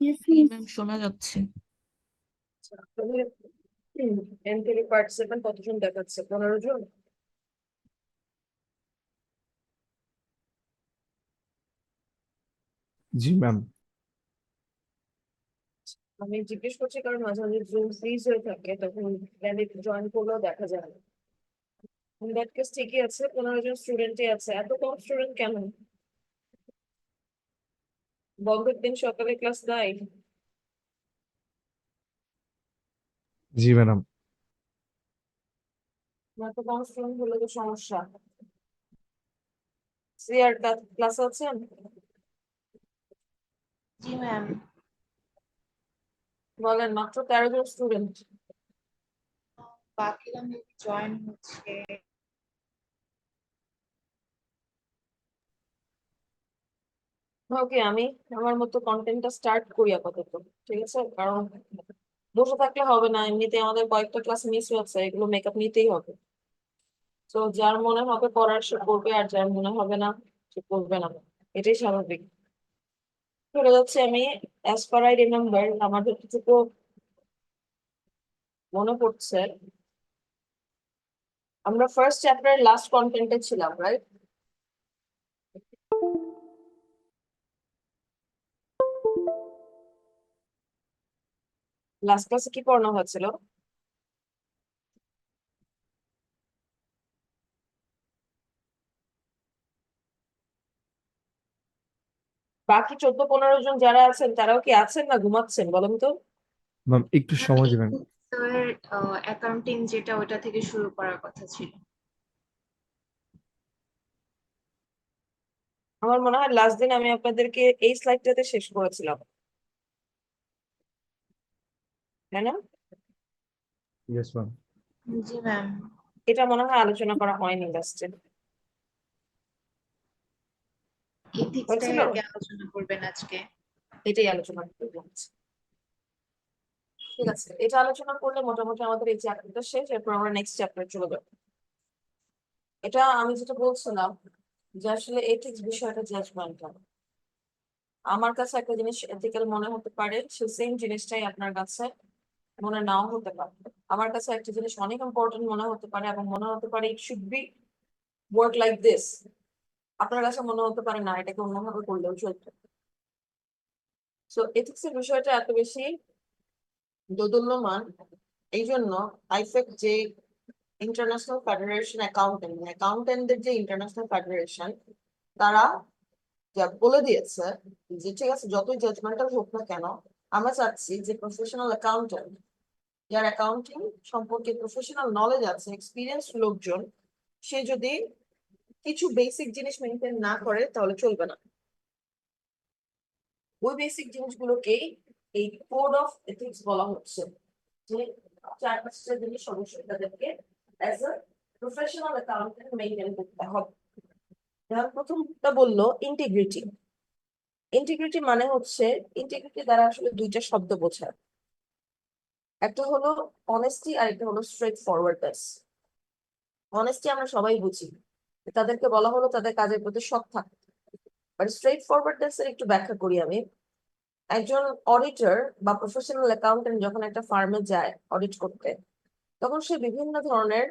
Yes, জি miss. Ma'am, শোনা যাচ্ছে। NTV participant কতজন দেখাচ্ছে? 15 জন। জি ম্যাম। আমি জিজ্ঞেস করছি কারণ মাঝে মাঝে জুম ফ্রিজ হয়ে থাকে, তখন ক্যান্ডিডেট জয়েন করলেও দেখা যায় না। ইন দ্যাট কেস ঠিকই আছে, 15 জন স্টুডেন্টই আছে। এত কম স্টুডেন্ট কেন? বন্ধের দিন সকালে ক্লাস নাই? জি ম্যাডাম। এত কম স্টুডেন্ট হলে তো সমস্যা। সিআর ক্লাস আছেন? জি ম্যাম। বলেন, মাত্র 13 জন স্টুডেন্ট। বাকিরা মেবি জয়েন হচ্ছে। ওকে, আমি আমার মতো কন্টেন্টটা স্টার্ট করি আপাতত। ঠিক আছে, কারণ বসে থাকলে হবে না। এমনিতে আমাদের কয়েকটা ক্লাস মিস হচ্ছে, এগুলো মেকআপ নিতেই হবে। তো যার মনে হবে পড়ার সে করবে, আর যার মনে হবে না সে করবে না। এটাই স্বাভাবিক। চলে যাচ্ছে আমি। অ্যাজ পার আই রিমেম্বার, আমার যতটুকু মনে পড়ছে, আমরা ফার্স্ট চ্যাপ্টারের লাস্ট কন্টেন্টে ছিলাম, রাইট? লাস্ট ক্লাসে কি পড়ানো হয়েছিল? বাকি 14-15 জন যারা আছেন তারাও কি আছেন না ঘুমাচ্ছেন বলেন তো? ম্যাম একটু সময় দিবেন। স্যার, অ্যাকাউন্টিং যেটা ওটা থেকে শুরু করার কথা ছিল। আমার মনে হয় লাস্ট দিন আমি আপনাদেরকে এই স্লাইডটাতে শেষ করেছিলাম, তাই না? Yes ma'am. জি ম্যাম। এটা মনে হয় আলোচনা করা হয়নি লাস্টে। এথিক্সটাই হয়েছিল? আর কি আলোচনা করবেন আজকে। এটাই আলোচনা করতে যাচ্ছি। ঠিক আছে, এটা আলোচনা করলে মোটামুটি আমাদের এই চ্যাপ্টারটা শেষ। এরপর আমরা নেক্সট চ্যাপ্টারে চলে যাবো। এটা আমি যেটা বলছিলাম যে আসলে এথিক্স বিষয়টা জাজমেন্টাল। আমার কাছে একটা জিনিস এথিক্যাল মনে হতে পারে, সে সেম জিনিসটাই আপনার কাছে মনে নাও হতে পারে। আমার কাছে একটা জিনিস অনেক ইম্পর্টেন্ট মনে হতে পারে এবং মনে হতে পারে it should be work like this. আপনার কাছে মনে হতে পারে না, এটাকে অন্যভাবে করলেও চলবে। সো এথিক্স এর বিষয়টা এত বেশি দোদুল্যমান। এই জন্য আইফেক যে ইন্টারন্যাশনাল ফেডারেশন অ্যাকাউন্টেন্টদের যে ইন্টারন্যাশনাল ফেডারেশন, তারা যা বলে দিয়েছে যে ঠিক আছে, যতই জাজমেন্টাল হোক না কেন, আমরা চাচ্ছি যে প্রফেশনাল অ্যাকাউন্টেন্ট, যার অ্যাকাউন্টিং সম্পর্কে প্রফেশনাল নলেজ আছে, এক্সপিরিয়েন্স লোকজন, সে যদি কিছু বেসিক জিনিস মেনটেন না করে তাহলে চলবে না। ওই বেসিক জিনিসগুলোকেই এই কোড অফ এথিক্স বলা হচ্ছে, যে 4-5টা জিনিস অবশ্যই তাদেরকে as a professional accountant maintain করতে হবে। যেমন প্রথমটা বললো ইন্টিগ্রিটি। ইন্টিগ্রিটি মানে হচ্ছে, ইন্টিগ্রিটি দ্বারা আসলে দুইটা শব্দ বোঝায়। একটা হলো অনেস্টি আর একটা হলো স্ট্রেট ফরওয়ার্ডনেস। অনেস্টি আমরা সবাই বুঝি, তাদেরকে বলা হলো তাদের কাজের প্রতি সৎ থাকতে। বাট স্ট্রেট ফরওয়ার্ডনেস এর একটু ব্যাখ্যা করি আমি। একজন অডিটর বা প্রফেশনাল অ্যাকাউন্টেন্ট যখন একটা ফার্মে যায় অডিট করতে, তখন সে বিভিন্ন ধরনের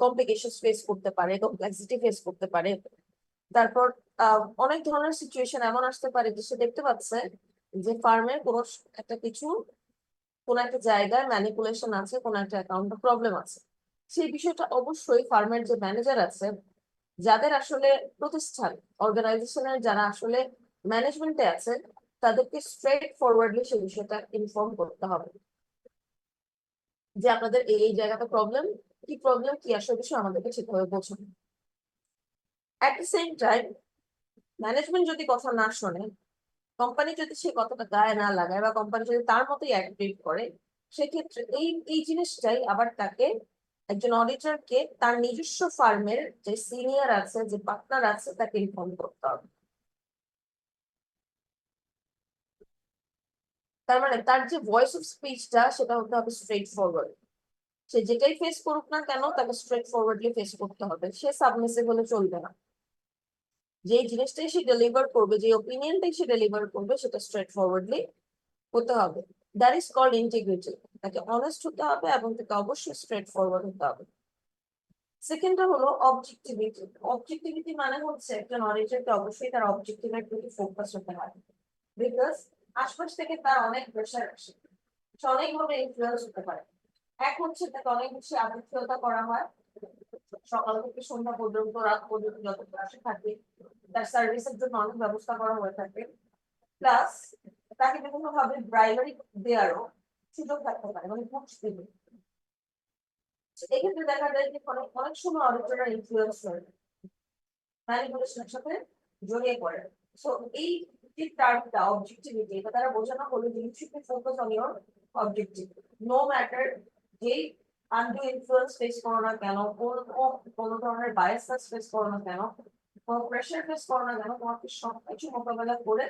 কমপ্লিকেশন ফেস করতে পারে, কমপ্লেক্সিটি ফেস করতে পারে। তারপর অনেক ধরনের সিচুয়েশন এমন আসতে পারে যে সে দেখতে পাচ্ছে যে ফার্মে কোনো একটা কিছু, কোন একটা জায়গায় ম্যানিপুলেশন আছে, কোন একটা অ্যাকাউন্টে প্রবলেম আছে। সেই বিষয়টা অবশ্যই ফার্মের যে ম্যানেজার আছে, যাদের আসলে প্রতিষ্ঠান অর্গানাইজেশনের যারা আসলে ম্যানেজমেন্টে আছে, তাদেরকে স্ট্রেট ফরওয়ার্ডলি সেই বিষয়টা ইনফর্ম করতে হবে যে আপনাদের এই এই জায়গাটা প্রবলেম, কি প্রবলেম, কি আসলে বিষয় আমাদেরকে ঠিকভাবে বোঝানো। At the same time, management যদি কথা না শোনে, কোম্পানি যদি সে কথাটা গায়ে না লাগায় বা কোম্পানি যদি তার মতোই অ্যাক্টিভ করে, সেক্ষেত্রে এই এই জিনিসটাই আবার তাকে, একজন অডিটরকে তার নিজস্ব ফার্মের যে সিনিয়র আছে, যে পার্টনার আছে, তাকে ইনফর্ম করতে হবে। তার মানে তার যে ভয়েস অফ স্পিচটা সেটা হতে হবে স্ট্রেট ফরওয়ার্ড। সে যেটাই ফেস করুক না কেন তাকে স্ট্রেট ফরওয়ার্ডলি ফেস করতে হবে, সে সাবমিসিভ হলে চলবে না। যে জিনিসটাই সে ডেলিভার করবে, যে ওপিনিয়নটাই সে ডেলিভার করবে, সেটা স্ট্রেট ফরওয়ার্ডলি হতে হবে। That is called integrity. তাকে অনেস্ট হতে হবে এবং তাকে অবশ্যই স্ট্রেট ফরওয়ার্ড হতে হবে। সেকেন্ডটা হলো অবজেক্টিভিটি। অবজেক্টিভিটি মানে হচ্ছে একটা নলেজেরকে অবশ্যই তার অবজেক্টিভের প্রতি ফোকাস হতে হয়, বিকজ আশপাশ থেকে তার অনেক প্রেশার আসে, সে অনেকভাবে ইনফ্লুয়েন্স হতে পারে। এক হচ্ছে তাকে অনেক বেশি আতিথেয়তা করা হয়, সকাল থেকে সন্ধ্যা পর্যন্ত, রাত পর্যন্ত যত ক্লাসে থাকে তার সার্ভিসের জন্য অনেক ব্যবস্থা করা হয়ে থাকে। প্লাস তাকে বিভিন্ন ভাবে ব্রাইবারি দেওয়ারও সুযোগ থাকতে পারে, মানে ঘুষ দেবে। এক্ষেত্রে দেখা যায় যে অনেক অনেক সময় অডিটররা ইনফ্লুয়েন্স হয়, ম্যানিপুলেশনের সাথে জড়িয়ে পড়ে। সো এই যে টার্মটা অবজেক্টিভিটি, এটা তারা বোঝানো হলো যে you should be focus on your objective, no matter যেই আনডু ইনফ্লুয়েন্স ফেস করো না কেন, কোন ধরনের বায়াসনেস ফেস করো না কেন, কোনো প্রেশার ফেস করো না কেন, তোমাকে সবকিছু মোকাবেলা করে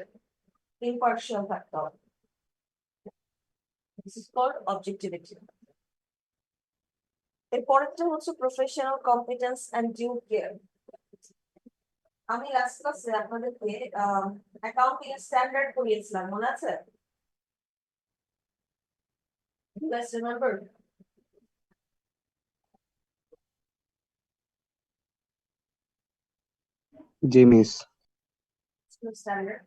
ইম্পার্শিয়াল থাকতে হবে। This is called objectivity. এর পরেরটা হচ্ছে professional competence and due care. আমি লাস্ট ক্লাসে আপনাদেরকে অ্যাকাউন্টিং এর স্ট্যান্ডার্ড পড়িয়েছিলাম, মনে আছে? You guys remember? G miss. Standard.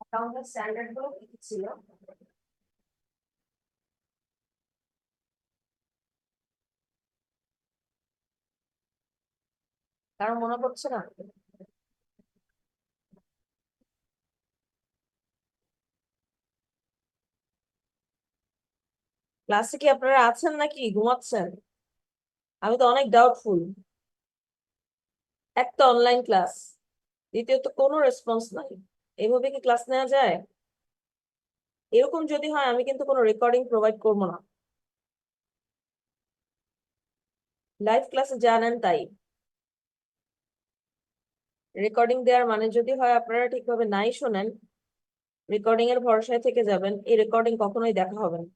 Accounting standard গুলো কি কি ছিল? কারণ মনে পড়ছে না? ক্লাসে কি আপনারা আছেন নাকি ঘুমাচ্ছেন? আমি তো অনেক ডাউটফুল। একটা অনলাইন ক্লাস, দ্বিতীয়ত কোনো রেসপন্স নাই, এইভাবে কি ক্লাস নেওয়া যায়? এরকম যদি হয় আমি কিন্তু কোনো রেকর্ডিং প্রোভাইড করবো না। লাইভ ক্লাসে জানেন তাই, রেকর্ডিং দেওয়ার মানে যদি হয় আপনারা ঠিকভাবে নাই শোনেন, রেকর্ডিং এর ভরসায় থেকে যাবেন, এই রেকর্ডিং কখনোই দেখা হবে না।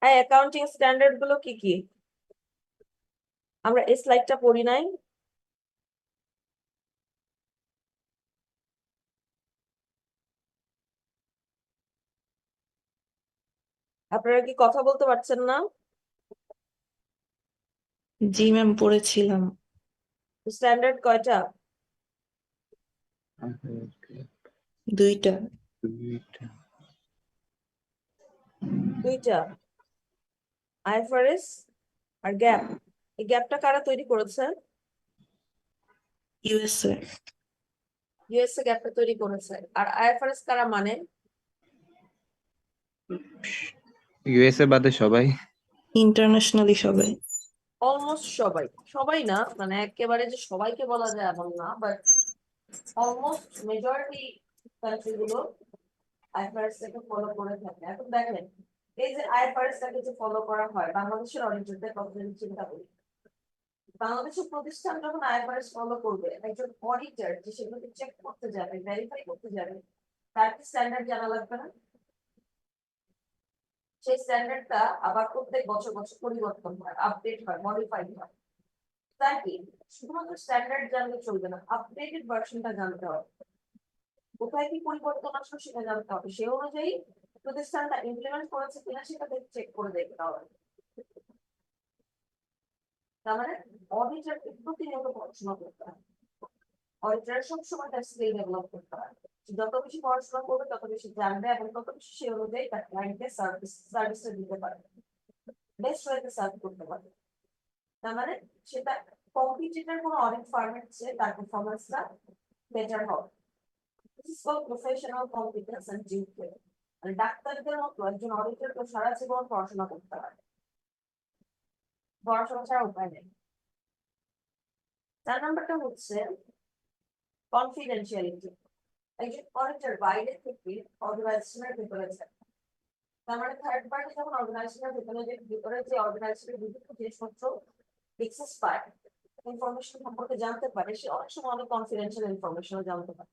আর অ্যাকাউন্টিং স্ট্যান্ডার্ড গুলো কি কি? আমরা এই স্লাইডটা পড়ি নাই? আপনারা কি কথা বলতে পারছেন না? জি ম্যাম, পড়েছিলাম। স্ট্যান্ডার্ড কয়টা? দুইটা। দুইটা, আইএফআরএস আর গ্যাপ। এই গ্যাপটা কারা তৈরি করেছে? ইউএসএ। ইউএসএ গ্যাপটা তৈরি করেছে। আর আইএফআরএস কারা মানে? ইউএসএ বাদে সবাই। ইন্টারন্যাশনালি সবাই। অলমোস্ট সবাই, সবাই না মানে একেবারে যে সবাইকে বলা যায় এমন না, বাট অলমোস্ট মেজরিটি কান্ট্রি গুলো আইএফআরএস টাকে ফলো করে থাকে। এখন দেখেন, এই যে আইএফআরএস টাকে যে ফলো করা হয়, বাংলাদেশের অডিটরদের কথা যদি চিন্তা করি, বাংলাদেশের প্রতিষ্ঠান যখন আইএফআরএস ফলো করবে, একজন অডিটর যে সেগুলোকে চেক করতে যাবে, ভেরিফাই করতে যাবে, তার কি স্ট্যান্ডার্ড জানা লাগবে না? সেই স্ট্যান্ডার্ডটা আবার প্রত্যেক বছর বছর পরিবর্তন হয়, আপডেট হয়, মডিফাইড হয়। তাই কি শুধুমাত্র স্ট্যান্ডার্ড জানলে চলবে না, আপডেটেড ভার্সনটা জানতে হবে। কোথায় কি পরিবর্তন আসলো সেটা জানতে হবে, সে অনুযায়ী প্রতিষ্ঠানটা ইমপ্লিমেন্ট করেছে কিনা সেটা চেক করে দেখতে হবে। তার মানে অডিটরকে প্রতিনিয়ত পড়াশোনা করতে হয়, অডিটর সবসময় তার স্কিল ডেভেলপ করতে হয়। যত বেশি পড়াশোনা করবে তত বেশি জানবে এবং তত বেশি সে অনুযায়ী তার ক্লায়েন্টকে সার্ভিসটা দিতে পারবে, বেস্ট ওয়েতে সার্ভ করতে পারবে। তার মানে সেটা কম্পিটিটর কোনো অডিট ফার্মের চেয়ে তার পারফরমেন্সটা বেটার হবে। This is called professional competence and due care. মানে ডাক্তারদের মতো একজন অডিটরকে সারা জীবন পড়াশোনা করতে হয়, পড়াশোনা ছাড়া উপায় নেই। 4 নাম্বারটা হচ্ছে কনফিডেন্সিয়ালিটি। একজন অডিটর বাইরে থেকে অর্গানাইজেশনের ভিতরে যায়, তার মানে থার্ড পার্টি যখন অর্গানাইজেশনের ভিতরে যে অর্গানাইজেশনের বিভিন্ন জিনিসপত্র এক্সেস পায়, ইনফরমেশন সম্পর্কে জানতে পারে, সে অনেক সময় অনেক কনফিডেন্সিয়াল ইনফরমেশন জানতে পারে।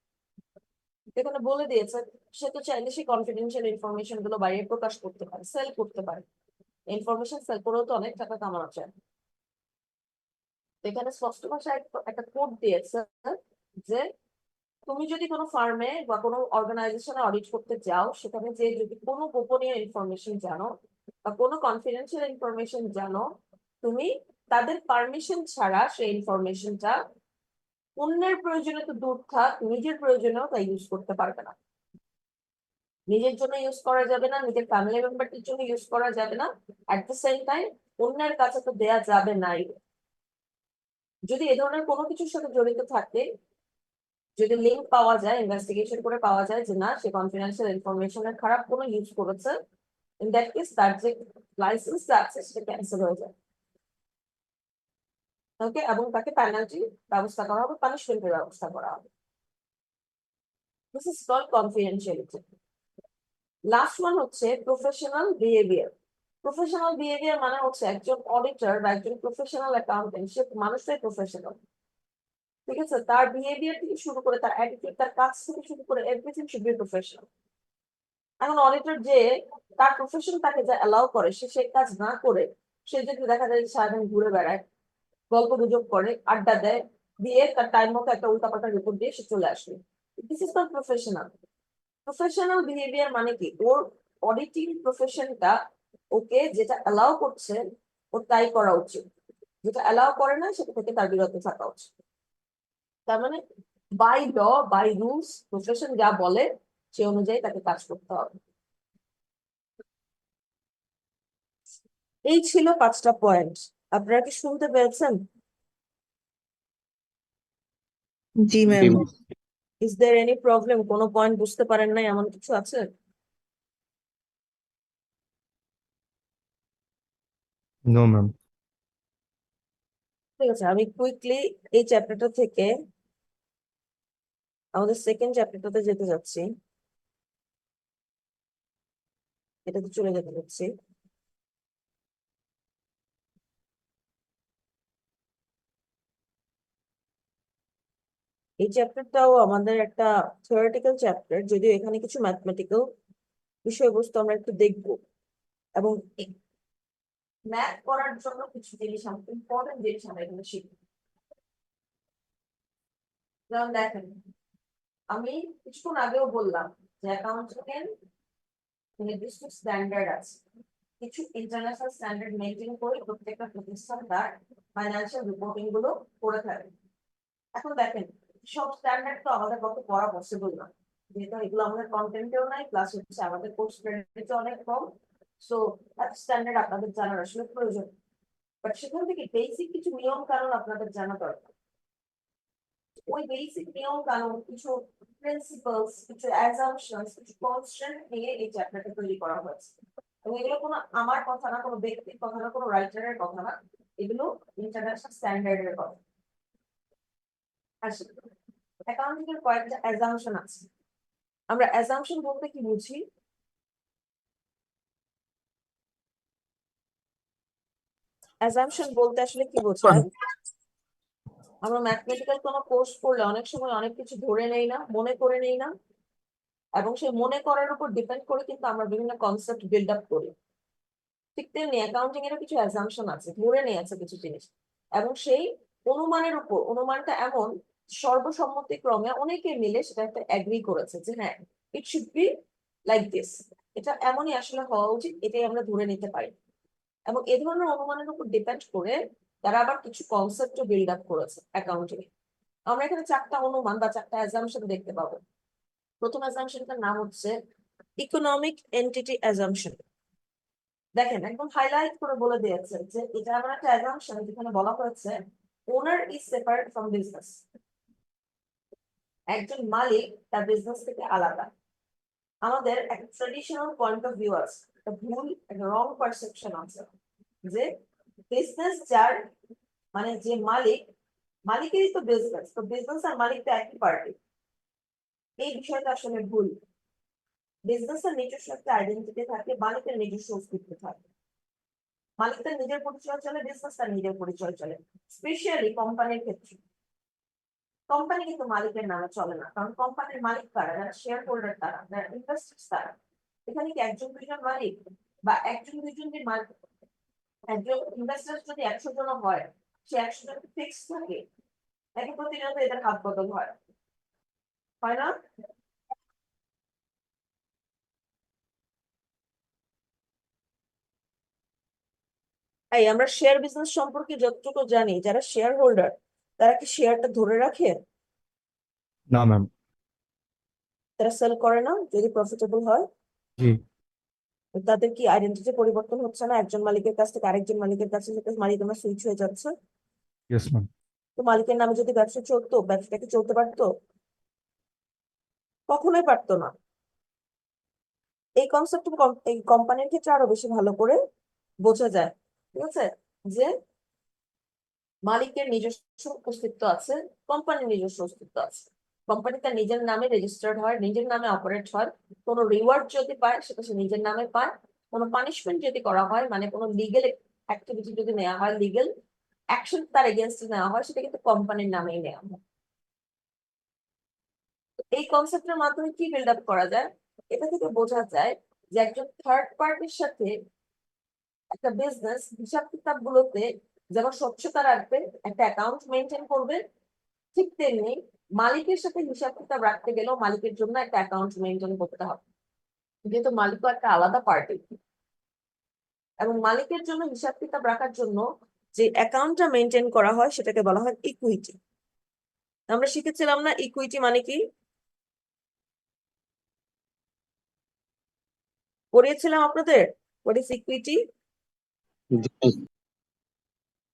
এখানে বলে দিয়েছে সে তো চাইলে সে কনফিডেন্সিয়াল ইনফরমেশন গুলো বাইরে প্রকাশ করতে পারে, সেল করতে পারে। ইনফরমেশন সেল করেও তো অনেক টাকা কামানো যায়। তো এখানে স্পষ্ট ভাষায় একটা কোড দিয়েছে যে তুমি যদি কোনো ফার্মে বা কোনো অর্গানাইজেশনে অডিট করতে যাও, সেখানে যে যদি কোনো গোপনীয় ইনফরমেশন জানো বা কোনো কনফিডেন্সিয়াল ইনফরমেশন জানো, তুমি তাদের পারমিশন ছাড়া সেই ইনফরমেশনটা অন্যের প্রয়োজনে তো দূর থাক, নিজের প্রয়োজনেও তা ইউজ করতে পারবে না। নিজের জন্য ইউজ করা যাবে না, নিজের ফ্যামিলি মেম্বারটির জন্য ইউজ করা যাবে না, অ্যাট দ্য সেম টাইম অন্যের কাছে তো দেয়া যাবে নাই। যদি এ ধরনের কোনো কিছুর সাথে জড়িত থাকে, যদি লিঙ্ক পাওয়া যায়, ইনভেস্টিগেশন করে পাওয়া যায় যে না সে কনফিডেন্সিয়াল ইনফরমেশনের খারাপ কোনো ইউজ করেছে, ইন দ্যাট কেস তার যে লাইসেন্স আছে সেটা ক্যান্সেল হয়ে যায়। ওকে, এবং তাকে পেনাল্টি ব্যবস্থা করা হবে, পানিশমেন্টের ব্যবস্থা করা হবে। This is called confidentiality. Last one হচ্ছে প্রফেশনাল বিহেভিয়ার। প্রফেশনাল বিহেভিয়ার মানে হচ্ছে একজন অডিটর বা একজন প্রফেশনাল অ্যাকাউন্টেন্ট, সে মানুষটাই প্রফেশনাল, ঠিক আছে? তার বিহেভিয়ার থেকে শুরু করে তার অ্যাটিটিউড, তার কাজ থেকে শুরু করে এভরিথিং শুড বি প্রফেশনাল। এখন অডিটর যে তার প্রফেশন তাকে যা অ্যালাউ করে সে সেই কাজ না করে, সে যদি দেখা যায় যে সারাদিন ঘুরে বেড়ায়, গল্প গুজব করে, আড্ডা দেয়, দিয়ে তার টাইম মতো একটা উল্টাপাল্টা রিপোর্ট দিয়ে সে চলে আসবে, this is not professional. Professional behaviour মানে কি, ওর অডিটিং প্রফেশনটা ওকে যেটা অ্যালাউ করছে ওর তাই করা উচিত, যেটা অ্যালাউ করে না সেটা থেকে তার বিরত থাকা উচিত। তার মানে by law, by rules profession যা বলে সে অনুযায়ী তাকে কাজ করতে হবে। এই ছিল 5টা পয়েন্ট। আপনারা কি শুনতে পেরেছেন? জি জি ma'am. Miss. Is there any problem? কোনো পয়েন্ট বুঝতে পারেন নাই এমন কিছু আছে? No ma'am. ঠিক আছে, আমি কুইকলি এই চ্যাপ্টারটা থেকে আমাদের সেকেন্ড চ্যাপ্টারটাতে যেতে যাচ্ছি, এটাতে চলে যেতে যাচ্ছি। এই চ্যাপ্টারটাও আমাদের একটা থিওরিটিক্যাল চ্যাপ্টার, যদিও এখানে কিছু ম্যাথমেটিক্যাল বিষয়বস্তু আমরা একটু দেখবো, এবং ম্যাথ করার জন্য কিছু জিনিস ইম্পর্টেন্ট জিনিস আমরা এখানে শিখবো। যেমন দেখেন, আমি কিছুক্ষণ আগেও বললাম যে অ্যাকাউন্টিং নির্দিষ্ট স্ট্যান্ডার্ড আছে, কিছু ইন্টারন্যাশনাল স্ট্যান্ডার্ড মেনটেন করে প্রত্যেকটা প্রতিষ্ঠান তার ফাইন্যান্সিয়াল রিপোর্টিং গুলো করে থাকে। এখন দেখেন, সব স্ট্যান্ডার্ড তো আমাদের পক্ষে পড়া পসিবল না, যেহেতু এগুলো আমাদের কন্টেন্টেও নাই, প্লাস হচ্ছে আমাদের কোর্স ক্রেডিট অনেক কম। সো এত স্ট্যান্ডার্ড আপনাদের জানার আসলে প্রয়োজন, বাট সেখান থেকে বেসিক কিছু নিয়ম কানুন আপনাদের জানা দরকার। ওই বেসিক নিয়ম কানুন, কিছু প্রিন্সিপালস, কিছু অ্যাজাম্পশনস, কিছু কনস্ট্যান্ট নিয়ে এই চ্যাপ্টারটা তৈরি করা হয়েছে। এবং এগুলো কোনো আমার কথা না, কোনো ব্যক্তির কথা না, কোনো রাইটারের কথা না, এগুলো ইন্টারন্যাশনাল স্ট্যান্ডার্ডের কথা। আসলে অ্যাকাউন্টিং এর কয়েকটা অ্যাজাম্পশন আছে। আমরা অ্যাজাম্পশন বলতে কি বুঝি? অ্যাজাম্পশন বলতে আসলে কি বোঝায়? আমরা ম্যাথমেটিক্যাল কোনো কোর্স করলে অনেক সময় অনেক কিছু ধরে নেই না, মনে করে নেই না, এবং সেই মনে করার উপর ডিপেন্ড করে কিন্তু আমরা বিভিন্ন কনসেপ্ট বিল্ড আপ করি। ঠিক তেমনি অ্যাকাউন্টিং এরও কিছু অ্যাজাম্পশন আছে, ধরে নিয়ে আছে কিছু জিনিস, এবং সেই অনুমানের উপর, অনুমানটা এমন সর্বসম্মতিক্রমে অনেকে মিলে সেটা একটা এগ্রি করেছে যে হ্যাঁ it should be like this, এটা এমনই আসলে হওয়া উচিত, এটাই আমরা ধরে নিতে পারি। এবং এই ধরনের অনুমানের উপর ডিপেন্ড করে তারা আবার কিছু কনসেপ্ট বিল্ড আপ করেছে অ্যাকাউন্টিং এ। আমরা এখানে 4টা অনুমান বা 4টা অ্যাজাম্পশন দেখতে পাবো। প্রথম অ্যাজাম্পশনটার নাম হচ্ছে ইকোনমিক এন্টিটি অ্যাজাম্পশন। দেখেন, একদম হাইলাইট করে বলে দিয়েছে যে এটা এমন একটা অ্যাজাম্পশন যেখানে বলা হয়েছে ওনার ইজ সেপারেট ফ্রম বিজনেস। একজন মালিক তার বিজনেস থেকে আলাদা। আমাদের একটা ট্রেডিশনাল পয়েন্ট অফ ভিউ আছে, একটা ভুল, একটা রং পারসেপশন আছে যে বিজনেস যার, মানে যে মালিক, মালিকেরই তো বিজনেস, তো বিজনেস আর মালিক তো একই পার্টি। এই বিষয়টা আসলে ভুল। বিজনেসের নিজস্ব একটা আইডেন্টিটি থাকে, মালিকের নিজস্ব অস্তিত্ব থাকে। মালিক তার নিজের পরিচয় চলে, বিজনেস তার নিজের পরিচয় চলে, স্পেশালি কোম্পানির ক্ষেত্রে। কোম্পানি কিন্তু মালিকের নামে চলে না, কারণ কোম্পানির মালিক কারা? যারা শেয়ার হোল্ডার, তারা যারা ইনভেস্টার্স, তারা। এখানে কি একজন দুইজন মালিক বা একজন দুইজনের মালিক? একজন ইনভেস্টার যদি 100 জন হয়, সে 100 জন ফিক্স থাকে নাকি প্রতিনিয়ত এদের হাত বদল হয়? হয় না? এই আমরা শেয়ার বিজনেস সম্পর্কে যতটুকু জানি, যারা শেয়ার হোল্ডার তারা কি শেয়ারটা ধরে রাখে? No, ma'am. তারা সেল করে না যদি প্রফিটেবল হয়? জি। তাদের কি আইডেন্টিটি পরিবর্তন হচ্ছে না? একজন মালিকের কাছ থেকে আরেকজন মালিকের কাছে মালিকানা সুইচ হয়ে যাচ্ছে। Yes, ma'am. তো মালিকের নামে যদি ব্যবসা চলতো, ব্যবসাটা কি চলতে পারতো? কখনোই পারতো না। এই কনসেপ্ট এই কোম্পানির ক্ষেত্রে আরো বেশি ভালো করে বোঝা যায়। ঠিক আছে, যে মালিকের নিজস্ব অস্তিত্ব আছে, কোম্পানির নিজস্ব অস্তিত্ব আছে। কোম্পানি তার নিজের নামে রেজিস্টার্ড হয়, নিজের নামে অপারেট হয়। কোনো রিওয়ার্ড যদি পায় সেটা সে নিজের নামে পায়। কোনো পানিশমেন্ট যদি করা হয়, মানে কোনো লিগেল অ্যাক্টিভিটি যদি নেওয়া হয়, লিগেল অ্যাকশন তার এগেনস্টে নেওয়া হয়, সেটা কিন্তু কোম্পানির নামেই নেওয়া হয়। এই কনসেপ্টের মাধ্যমে কি বিল্ড আপ করা যায়? এটা থেকে বোঝা যায় যে একজন থার্ড পার্টির সাথে একটা বিজনেস হিসাব কিতাব গুলোতে যেমন স্বচ্ছতা রাখবে, একটা অ্যাকাউন্ট মেনটেন করবে, ঠিক তেমনি মালিকের সাথে হিসাব কিতাব রাখতে গেলেও মালিকের জন্য একটা অ্যাকাউন্ট মেনটেন করতে হবে, যেহেতু মালিকও একটা আলাদা পার্টি। এবং মালিকের জন্য হিসাব কিতাব রাখার জন্য যে অ্যাকাউন্টটা মেনটেন করা হয় সেটাকে বলা হয় ইকুইটি। আমরা শিখেছিলাম না ইকুইটি মানে কি? পড়িয়েছিলাম আপনাদের হোয়াট ইজ ইকুইটি? জি।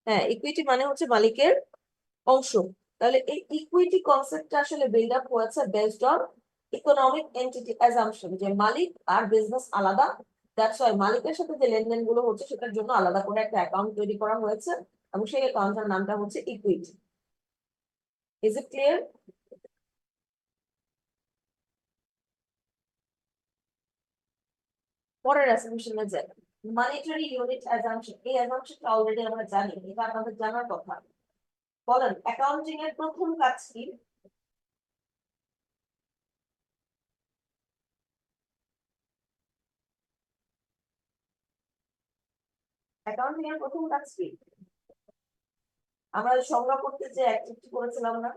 হ্যাঁ, ইকুইটি মানে হচ্ছে মালিকের অংশ। তাহলে এই ইকুইটি কনসেপ্টটা আসলে বিল্ড আপ হয়েছে based on economic entity assumption, যে মালিক আর বিজনেস আলাদা। দ্যাটস ওয়াই মালিকের সাথে যে লেনদেন গুলো হচ্ছে সেটার জন্য আলাদা করে একটা অ্যাকাউন্ট তৈরি করা হয়েছে, এবং সেই অ্যাকাউন্টের নামটা হচ্ছে ইকুইটি। Is it clear? পরের অ্যাসাম্পশনে যাই। মনিটারি ইউনিট অ্যাজাম্পশন, এই অ্যাজাম্পশনটা অলরেডি আমরা জানি, এটা আমাদের জানার কথা। বলেন অ্যাকাউন্টিং এর প্রথম কাজ কি? অ্যাকাউন্টিং এর প্রথম কাজ কি? আমরা সংজ্ঞা করতে যে অ্যাক্টিভিটি করেছিলাম না,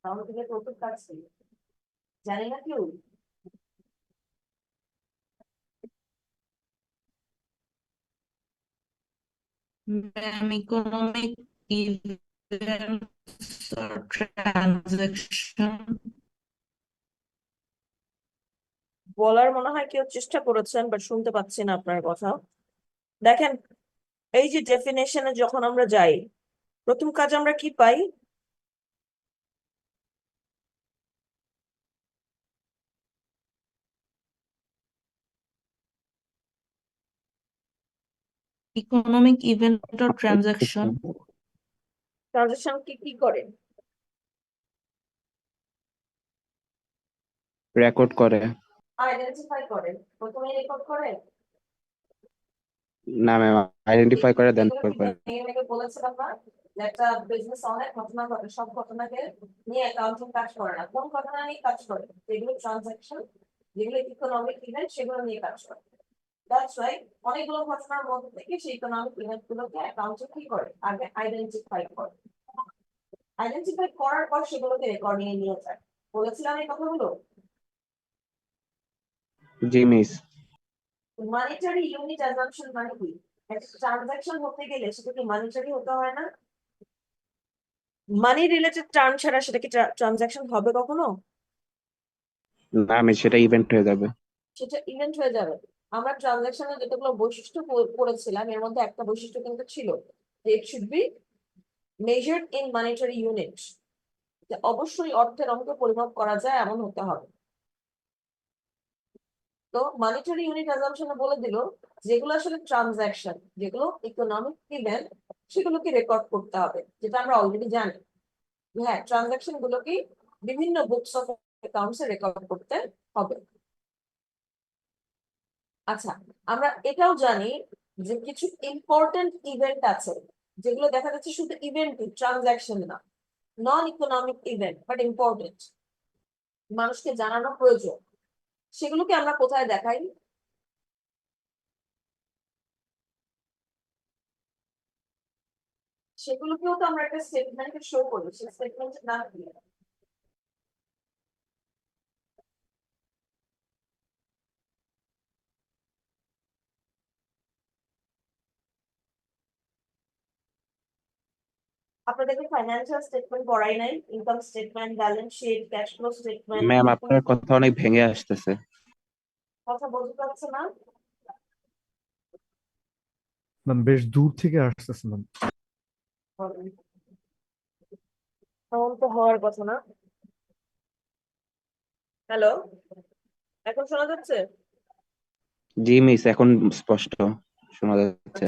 অ্যাকাউন্টিং এর প্রথম কাজ কি জানি না কেউ? Ma'am, economic events or transaction. বলার মনে হয় কেউ চেষ্টা করেছেন, বাট শুনতে পাচ্ছি না আপনার কথা। দেখেন, এই যে ডেফিনেশনে যখন আমরা যাই, প্রথম কাজ আমরা কি পাই? Economic event or transaction transaction কি কি করে? রেকর্ড করে। আইডেন্টিফাই করে। প্রথমে রেকর্ড করে। না ম্যাম, আইডেন্টিফাই করে দেন এগুলো কি করে। ভেঙে ভেঙে বলেছিলাম না, যে একটা বিজনেস অনেক ঘটনা ঘটে, সব ঘটনাকে নিয়ে অ্যাকাউন্টিং কাজ করে না। কোন ঘটনা নিয়ে কাজ করে? যেগুলো ট্রানজাকশন, যেগুলো ইকোনমিক ইভেন্ট, সেগুলো নিয়ে কাজ করে। দ্যাটস ওয়াই অনেকগুলো ঘটনার মধ্যে থেকে সেই ইকোনমিক ইভেন্ট গুলোকে অ্যাকাউন্টে কি করে? আগে আইডেন্টিফাই করে। আইডেন্টিফাই করার পর সেগুলোকে রেকর্ডিং এ নিয়ে যায়। বলেছিলাম এই কথাগুলো। জি মিস। মনিটারি ইউনিট অ্যাজাম্পশন মানে কি? একটা ট্রানজাকশন হতে গেলে সেটা কি মনিটারি হতে হয় না? মানি রিলেটেড টার্ম ছাড়া সেটা কি ট্রানজাকশন হবে কখনো? না মিস, সেটা ইভেন্ট হয়ে যাবে। সেটা ইভেন্ট হয়ে যাবে। আমরা ট্রানজাকশনের যতগুলো বৈশিষ্ট্য পড়েছিলাম, এর মধ্যে একটা বৈশিষ্ট্য কিন্তু ছিল যে it should be measured in monetary unit, যে অবশ্যই অর্থের অঙ্কে পরিমাপ করা যায় এমন হতে হবে। তো মনিটারি ইউনিট অ্যাজাম্পশনে বলে দিল যেগুলো আসলে ট্রানজাকশন, যেগুলো ইকোনমিক ইভেন্ট, সেগুলোকে রেকর্ড করতে হবে, যেটা আমরা অলরেডি জানি। হ্যাঁ, ট্রানজাকশন গুলোকে বিভিন্ন books of accounts A record করতে হবে। আচ্ছা, আমরা এটাও জানি যে কিছু ইম্পর্টেন্ট ইভেন্ট আছে যেগুলো দেখা যাচ্ছে শুধু ইভেন্ট ট্রানজাকশন না, non economic event but important, মানুষকে জানানো প্রয়োজন, সেগুলোকে আমরা কোথায় দেখাই? সেগুলোকেও তো আমরা একটা স্টেটমেন্টে শো করি, সেই স্টেটমেন্টের নাম কি? আপনাদেরকে ফাইন্যান্সিয়াল স্টেটমেন্ট পড়াই নাই? Income statement, balance sheet, cash flow statement, ma'am আপনার কথা অনেক ভেঙে আসতেছে। কথা বলতে পারছে না? ম্যাম বেশ দূর থেকে আসতেছে ম্যাম। এমন তো হওয়ার কথা না। হ্যালো, এখন শোনা যাচ্ছে? জি মিস, এখন স্পষ্ট শোনা যাচ্ছে।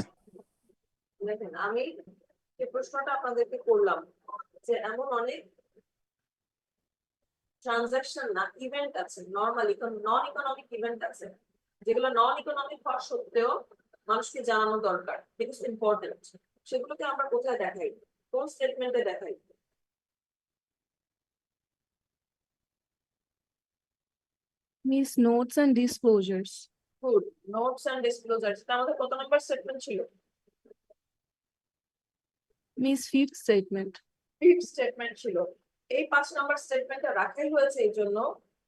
দেখেন, আমি যে প্রশ্নটা আপনাদেরকে করলাম যে এমন অনেক ট্রানজাকশন না ইভেন্ট আছে, নর্মালি নন ইকোনমিক ইভেন্ট আছে যেগুলো নন ইকোনমিক হওয়া সত্ত্বেও মানুষকে জানানো দরকার, বিকজ ইম্পর্টেন্ট। সেগুলোকে আমরা কোথায় দেখাই, কোন স্টেটমেন্টে দেখাই? Means notes and disclosures. Good, notes and disclosure. এটা আমাদের কত নাম্বার স্টেটমেন্ট ছিল? Means fifth statement. Fifth statement ছিল। এই 5 নাম্বার স্টেটমেন্টটা রাখাই হয়েছে এই জন্য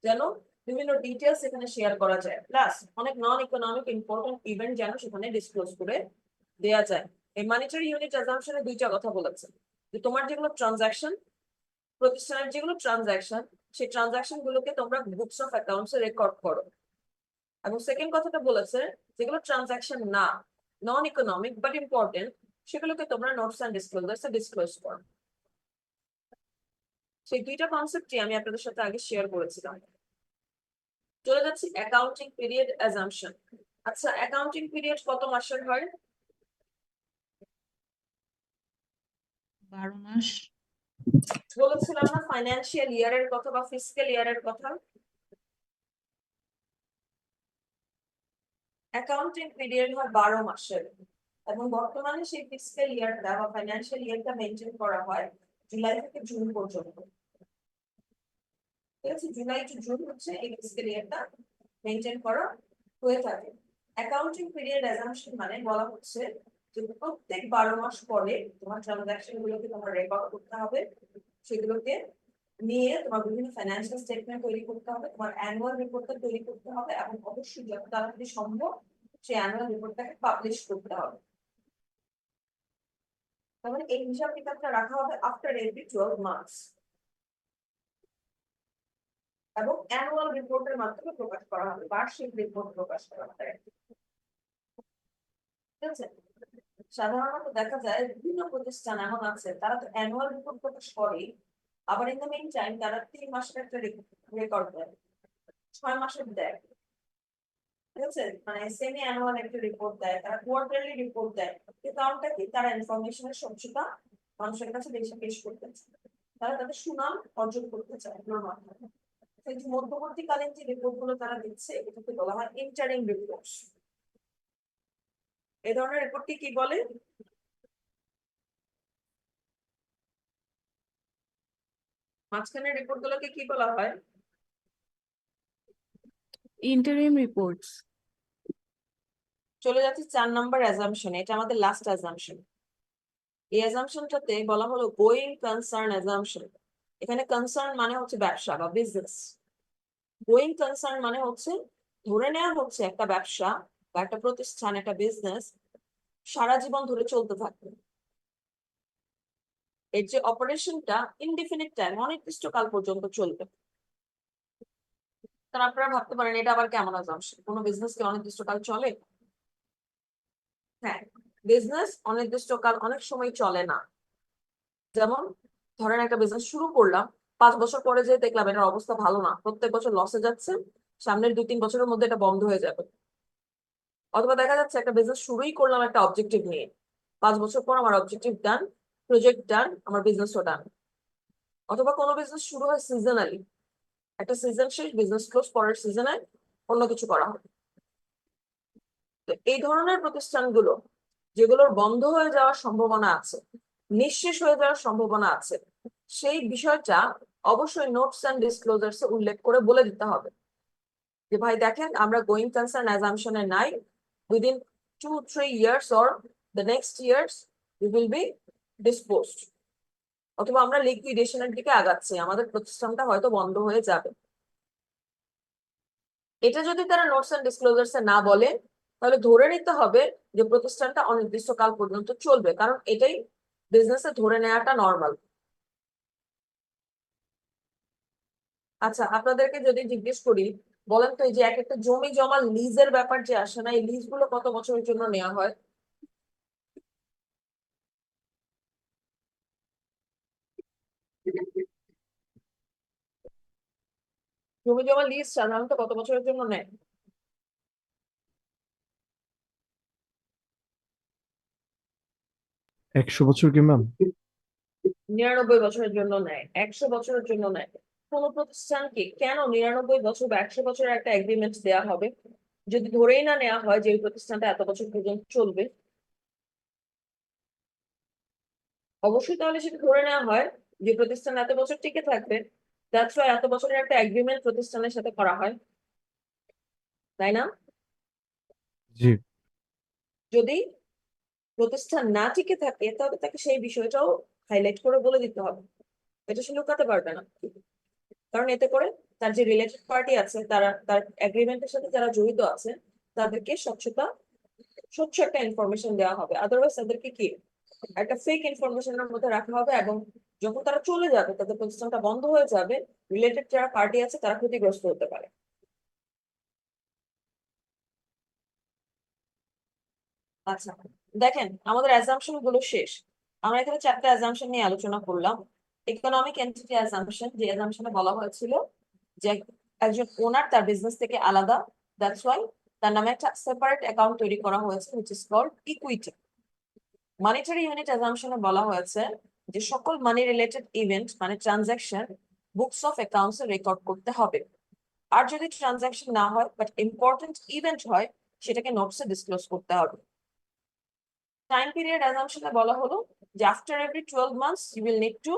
যেন বিভিন্ন ডিটেলস এখানে শেয়ার করা যায়, প্লাস অনেক নন ইকোনমিক ইম্পর্টেন্ট ইভেন্ট যেন সেখানে ডিসক্লোজ করে দেয়া যায়। এই মনিটারি ইউনিট অ্যাজাম্পশনে দুইটা কথা বলেছে, যে তোমার যেগুলো ট্রানজাকশন, প্রতিষ্ঠানের যেগুলো ট্রানজাকশন, সেই ট্রানজাকশন গুলোকে তোমরা books of accounts A record করো। এবং সেকেন্ড কথাটা বলেছে যেগুলো ট্রানজাকশন না, নন ইকোনমিক বাট ইম্পর্টেন্ট, সেগুলোকে তোমরা নোটস এন্ড ডিসক্লোজার্স এ ডিসক্লোজ করো। সেই দুইটা কনসেপ্টই আমি আপনাদের সাথে আগে শেয়ার করেছিলাম। চলে যাচ্ছি অ্যাকাউন্টিং পিরিয়ড অ্যাজাম্পশন। আচ্ছা, অ্যাকাউন্টিং পিরিয়ড কত মাসের হয়? 12 মাস। বলেছিলাম না ফাইন্যান্সিয়াল ইয়ারের কথা বা ফিসক্যাল ইয়ারের কথা? অ্যাকাউন্টিং পিরিয়ড হয় 12 মাসের, এবং বর্তমানে সেই ফিসক্যাল ইয়ারটা বা ফাইন্যান্সিয়াল ইয়ারটা মেনটেন করা হয় জুলাই থেকে জুন পর্যন্ত। ঠিক আছে, জুলাই টু জুন হচ্ছে এই ফিসক্যাল ইয়ারটা মেনটেন করা হয়ে থাকে। অ্যাকাউন্টিং পিরিয়ড অ্যাজাম্পশন মানে বলা হচ্ছে যে প্রত্যেক 12 মাস পরে তোমার ট্রানজাকশন গুলোকে তোমার রেকর্ড করতে হবে, সেগুলোকে নিয়ে তোমার বিভিন্ন ফাইন্যান্সিয়াল স্টেটমেন্ট তৈরি করতে হবে, তোমার অ্যানুয়াল রিপোর্টটা তৈরি করতে হবে, এবং অবশ্যই যত তাড়াতাড়ি সম্ভব সেই অ্যানুয়াল রিপোর্টটাকে পাবলিশ করতে হবে। তাহলে এই হিসাব কিতাবটা রাখা হবে আফটার এভরি 12 মান্থস, এবং অ্যানুয়াল রিপোর্টের মাধ্যমে প্রকাশ করা হবে, বার্ষিক রিপোর্ট প্রকাশ করা হবে। ঠিক আছে, সাধারণত দেখা যায় বিভিন্ন প্রতিষ্ঠান এমন আছে তারা তো অ্যানুয়াল রিপোর্ট প্রকাশ করে, আবার ইন দ্য মেইন টাইম তারা 3 মাসের একটা রেকর্ড দেয়, 6 মাসের দেয়। ঠিক আছে, মানে সেমি অ্যানুয়াল একটা রিপোর্ট দেয়, তারা কোয়ার্টারলি রিপোর্ট দেয়। এই কারণটা কি, তারা ইনফরমেশনের স্বচ্ছতা মানুষের কাছে বেশি পেশ করতে চায়, তারা তাদের সুনাম অর্জন করতে চায় এগুলোর মাধ্যমে। এই যে মধ্যবর্তীকালীন যে রিপোর্ট গুলো তারা দিচ্ছে এটাকে বলা হয় ইন্টারিম রিপোর্ট। এই ধরনের রিপোর্টকে কি বলে? মাঝখানের রিপোর্ট গুলোকে কি বলা হয়? Interim reports. চলে যাচ্ছে 4 নম্বর অ্যাজাম্পশন, এটা আমাদের লাস্ট অ্যাজাম্পশন। এই অ্যাজাম্পশনটাতে বলা হলো গোয়িং কনসার্ন অ্যাজাম্পশন। এখানে কনসার্ন মানে হচ্ছে ব্যবসা বা বিজনেস, গোয়িং কনসার্ন মানে হচ্ছে ধরে নেওয়া হচ্ছে একটা ব্যবসা বা একটা প্রতিষ্ঠান, একটা বিজনেস সারা জীবন ধরে চলতে থাকবে। এর যে অপারেশনটা ইনডিফিনিট টাইম, অনির্দিষ্টকাল পর্যন্ত চলবে। তারা আপনারা ভাবতে পারেন এটা আবার কেমন অ্যাজাম্পশন, কোনো বিজনেস কি অনির্দিষ্টকাল চলে? হ্যাঁ, বিজনেস অনির্দিষ্টকাল অনেক সময় চলে না। যেমন ধরেন একটা বিজনেস শুরু করলাম, 5 বছর পরে যে দেখলাম এটার অবস্থা ভালো না, প্রত্যেক বছর লসে যাচ্ছে, সামনের 2-3 বছরের মধ্যে এটা বন্ধ হয়ে যাবে। অথবা দেখা যাচ্ছে একটা বিজনেস শুরুই করলাম একটা অবজেক্টিভ নিয়ে, 5 বছর পর আমার অবজেক্টিভ ডান, প্রজেক্ট ডান, আমার বিজনেসও ডান। অথবা কোনো বিজনেস শুরু হয় সিজনালি, একটা সিজন শেষ, বিজনেস ক্লোজ, পরের সিজনে অন্য কিছু করা হবে। তো এই ধরনের প্রতিষ্ঠানগুলো যেগুলোর বন্ধ হয়ে যাওয়ার সম্ভাবনা আছে, নিঃশেষ হয়ে যাওয়ার সম্ভাবনা আছে, সেই বিষয়টা অবশ্যই নোটস এন্ড ডিসক্লোজার্স উল্লেখ করে বলে দিতে হবে যে ভাই দেখেন আমরা গোয়িং কনসার্ন অ্যাজাম্পশনে নাই, within 2-3 years or the next years we will be disposed, অথবা আমরা লিকুইডেশনের দিকে আগাচ্ছি, আমাদের প্রতিষ্ঠানটা হয়তো বন্ধ হয়ে যাবে। এটা যদি তারা নোটস এন্ড ডিসক্লোজার্স না বলে তাহলে ধরে নিতে হবে যে প্রতিষ্ঠানটা অনির্দিষ্টকাল পর্যন্ত চলবে, কারণ এটাই বিজনেসে ধরে নেওয়াটা নর্মাল। আচ্ছা, আপনাদেরকে যদি জিজ্ঞেস করি, বলেন তো এই যে এক একটা জমি জমা লিজের ব্যাপার যে আসে না, এই লিজ গুলো কত বছরের জন্য নেওয়া হয়? জমি জমা লিজ সাধারণত কত বছরের জন্য নেয়? 100 বছর কি ম্যাম? 99 বছরের জন্য নেয়, 100 বছরের জন্য নেয়। কোন প্রতিষ্ঠানকে কেন 99 বছর বা 100 বছরের একটা এগ্রিমেন্ট দেওয়া হবে যদি ধরেই না নেওয়া হয় যে এই প্রতিষ্ঠানটা এত বছর পর্যন্ত চলবে? অবশ্যই তাহলে সেটা ধরে নেওয়া হয় যে প্রতিষ্ঠান এত বছর টিকে থাকবে, দ্যাটস ওয়াই এত বছরের একটা এগ্রিমেন্ট প্রতিষ্ঠানের সাথে করা হয়, তাই না? জি। যদি প্রতিষ্ঠান না টিকে থাকে তাহলে তাকে সেই বিষয়টাও হাইলাইট করে বলে দিতে হবে, এটা সে লুকাতে পারবে না, কারণ এতে করে তার যে রিলেটেড পার্টি আছে, তারা তার এগ্রিমেন্টের সাথে যারা জড়িত আছে তাদেরকে স্বচ্ছ একটা ইনফরমেশন দেওয়া হবে। আদারওয়াইজ তাদেরকে কি একটা ফেক ইনফরমেশনের মধ্যে রাখা হবে, এবং যখন তারা চলে যাবে, তাদের প্রতিষ্ঠানটা বন্ধ হয়ে যাবে, রিলেটেড যারা পার্টি আছে তারা ক্ষতিগ্রস্ত হতে পারে। আচ্ছা, দেখেন আমাদের অ্যাজাম্পশন গুলো শেষ। আমরা এখানে 4টা অ্যাজাম্পশন নিয়ে আলোচনা করলাম। ইকোনমিক এন্টিটি অ্যাজাম্পশন, যে অ্যাজাম্পশনে বলা হয়েছিল যে একজন ওনার তার বিজনেস থেকে আলাদা, দ্যাটস ওয়াই তার নামে একটা সেপারেট অ্যাকাউন্ট তৈরি করা হয়েছে which is called equity. Monetary unit অ্যাজাম্পশনে বলা হয়েছে যে সকল মানি রিলেটেড ইভেন্ট মানে ট্রানজাকশন বুকস অফ অ্যাকাউন্টসে রেকর্ড করতে হবে, আর যদি ট্রানজাকশন না হয় বাট ইম্পর্টেন্ট ইভেন্ট হয় সেটাকে নোটসে ডিসক্লোজ করতে হবে। টাইম পিরিয়ড অ্যাজাম্পশনে বলা হলো যে after every 12 months you will need to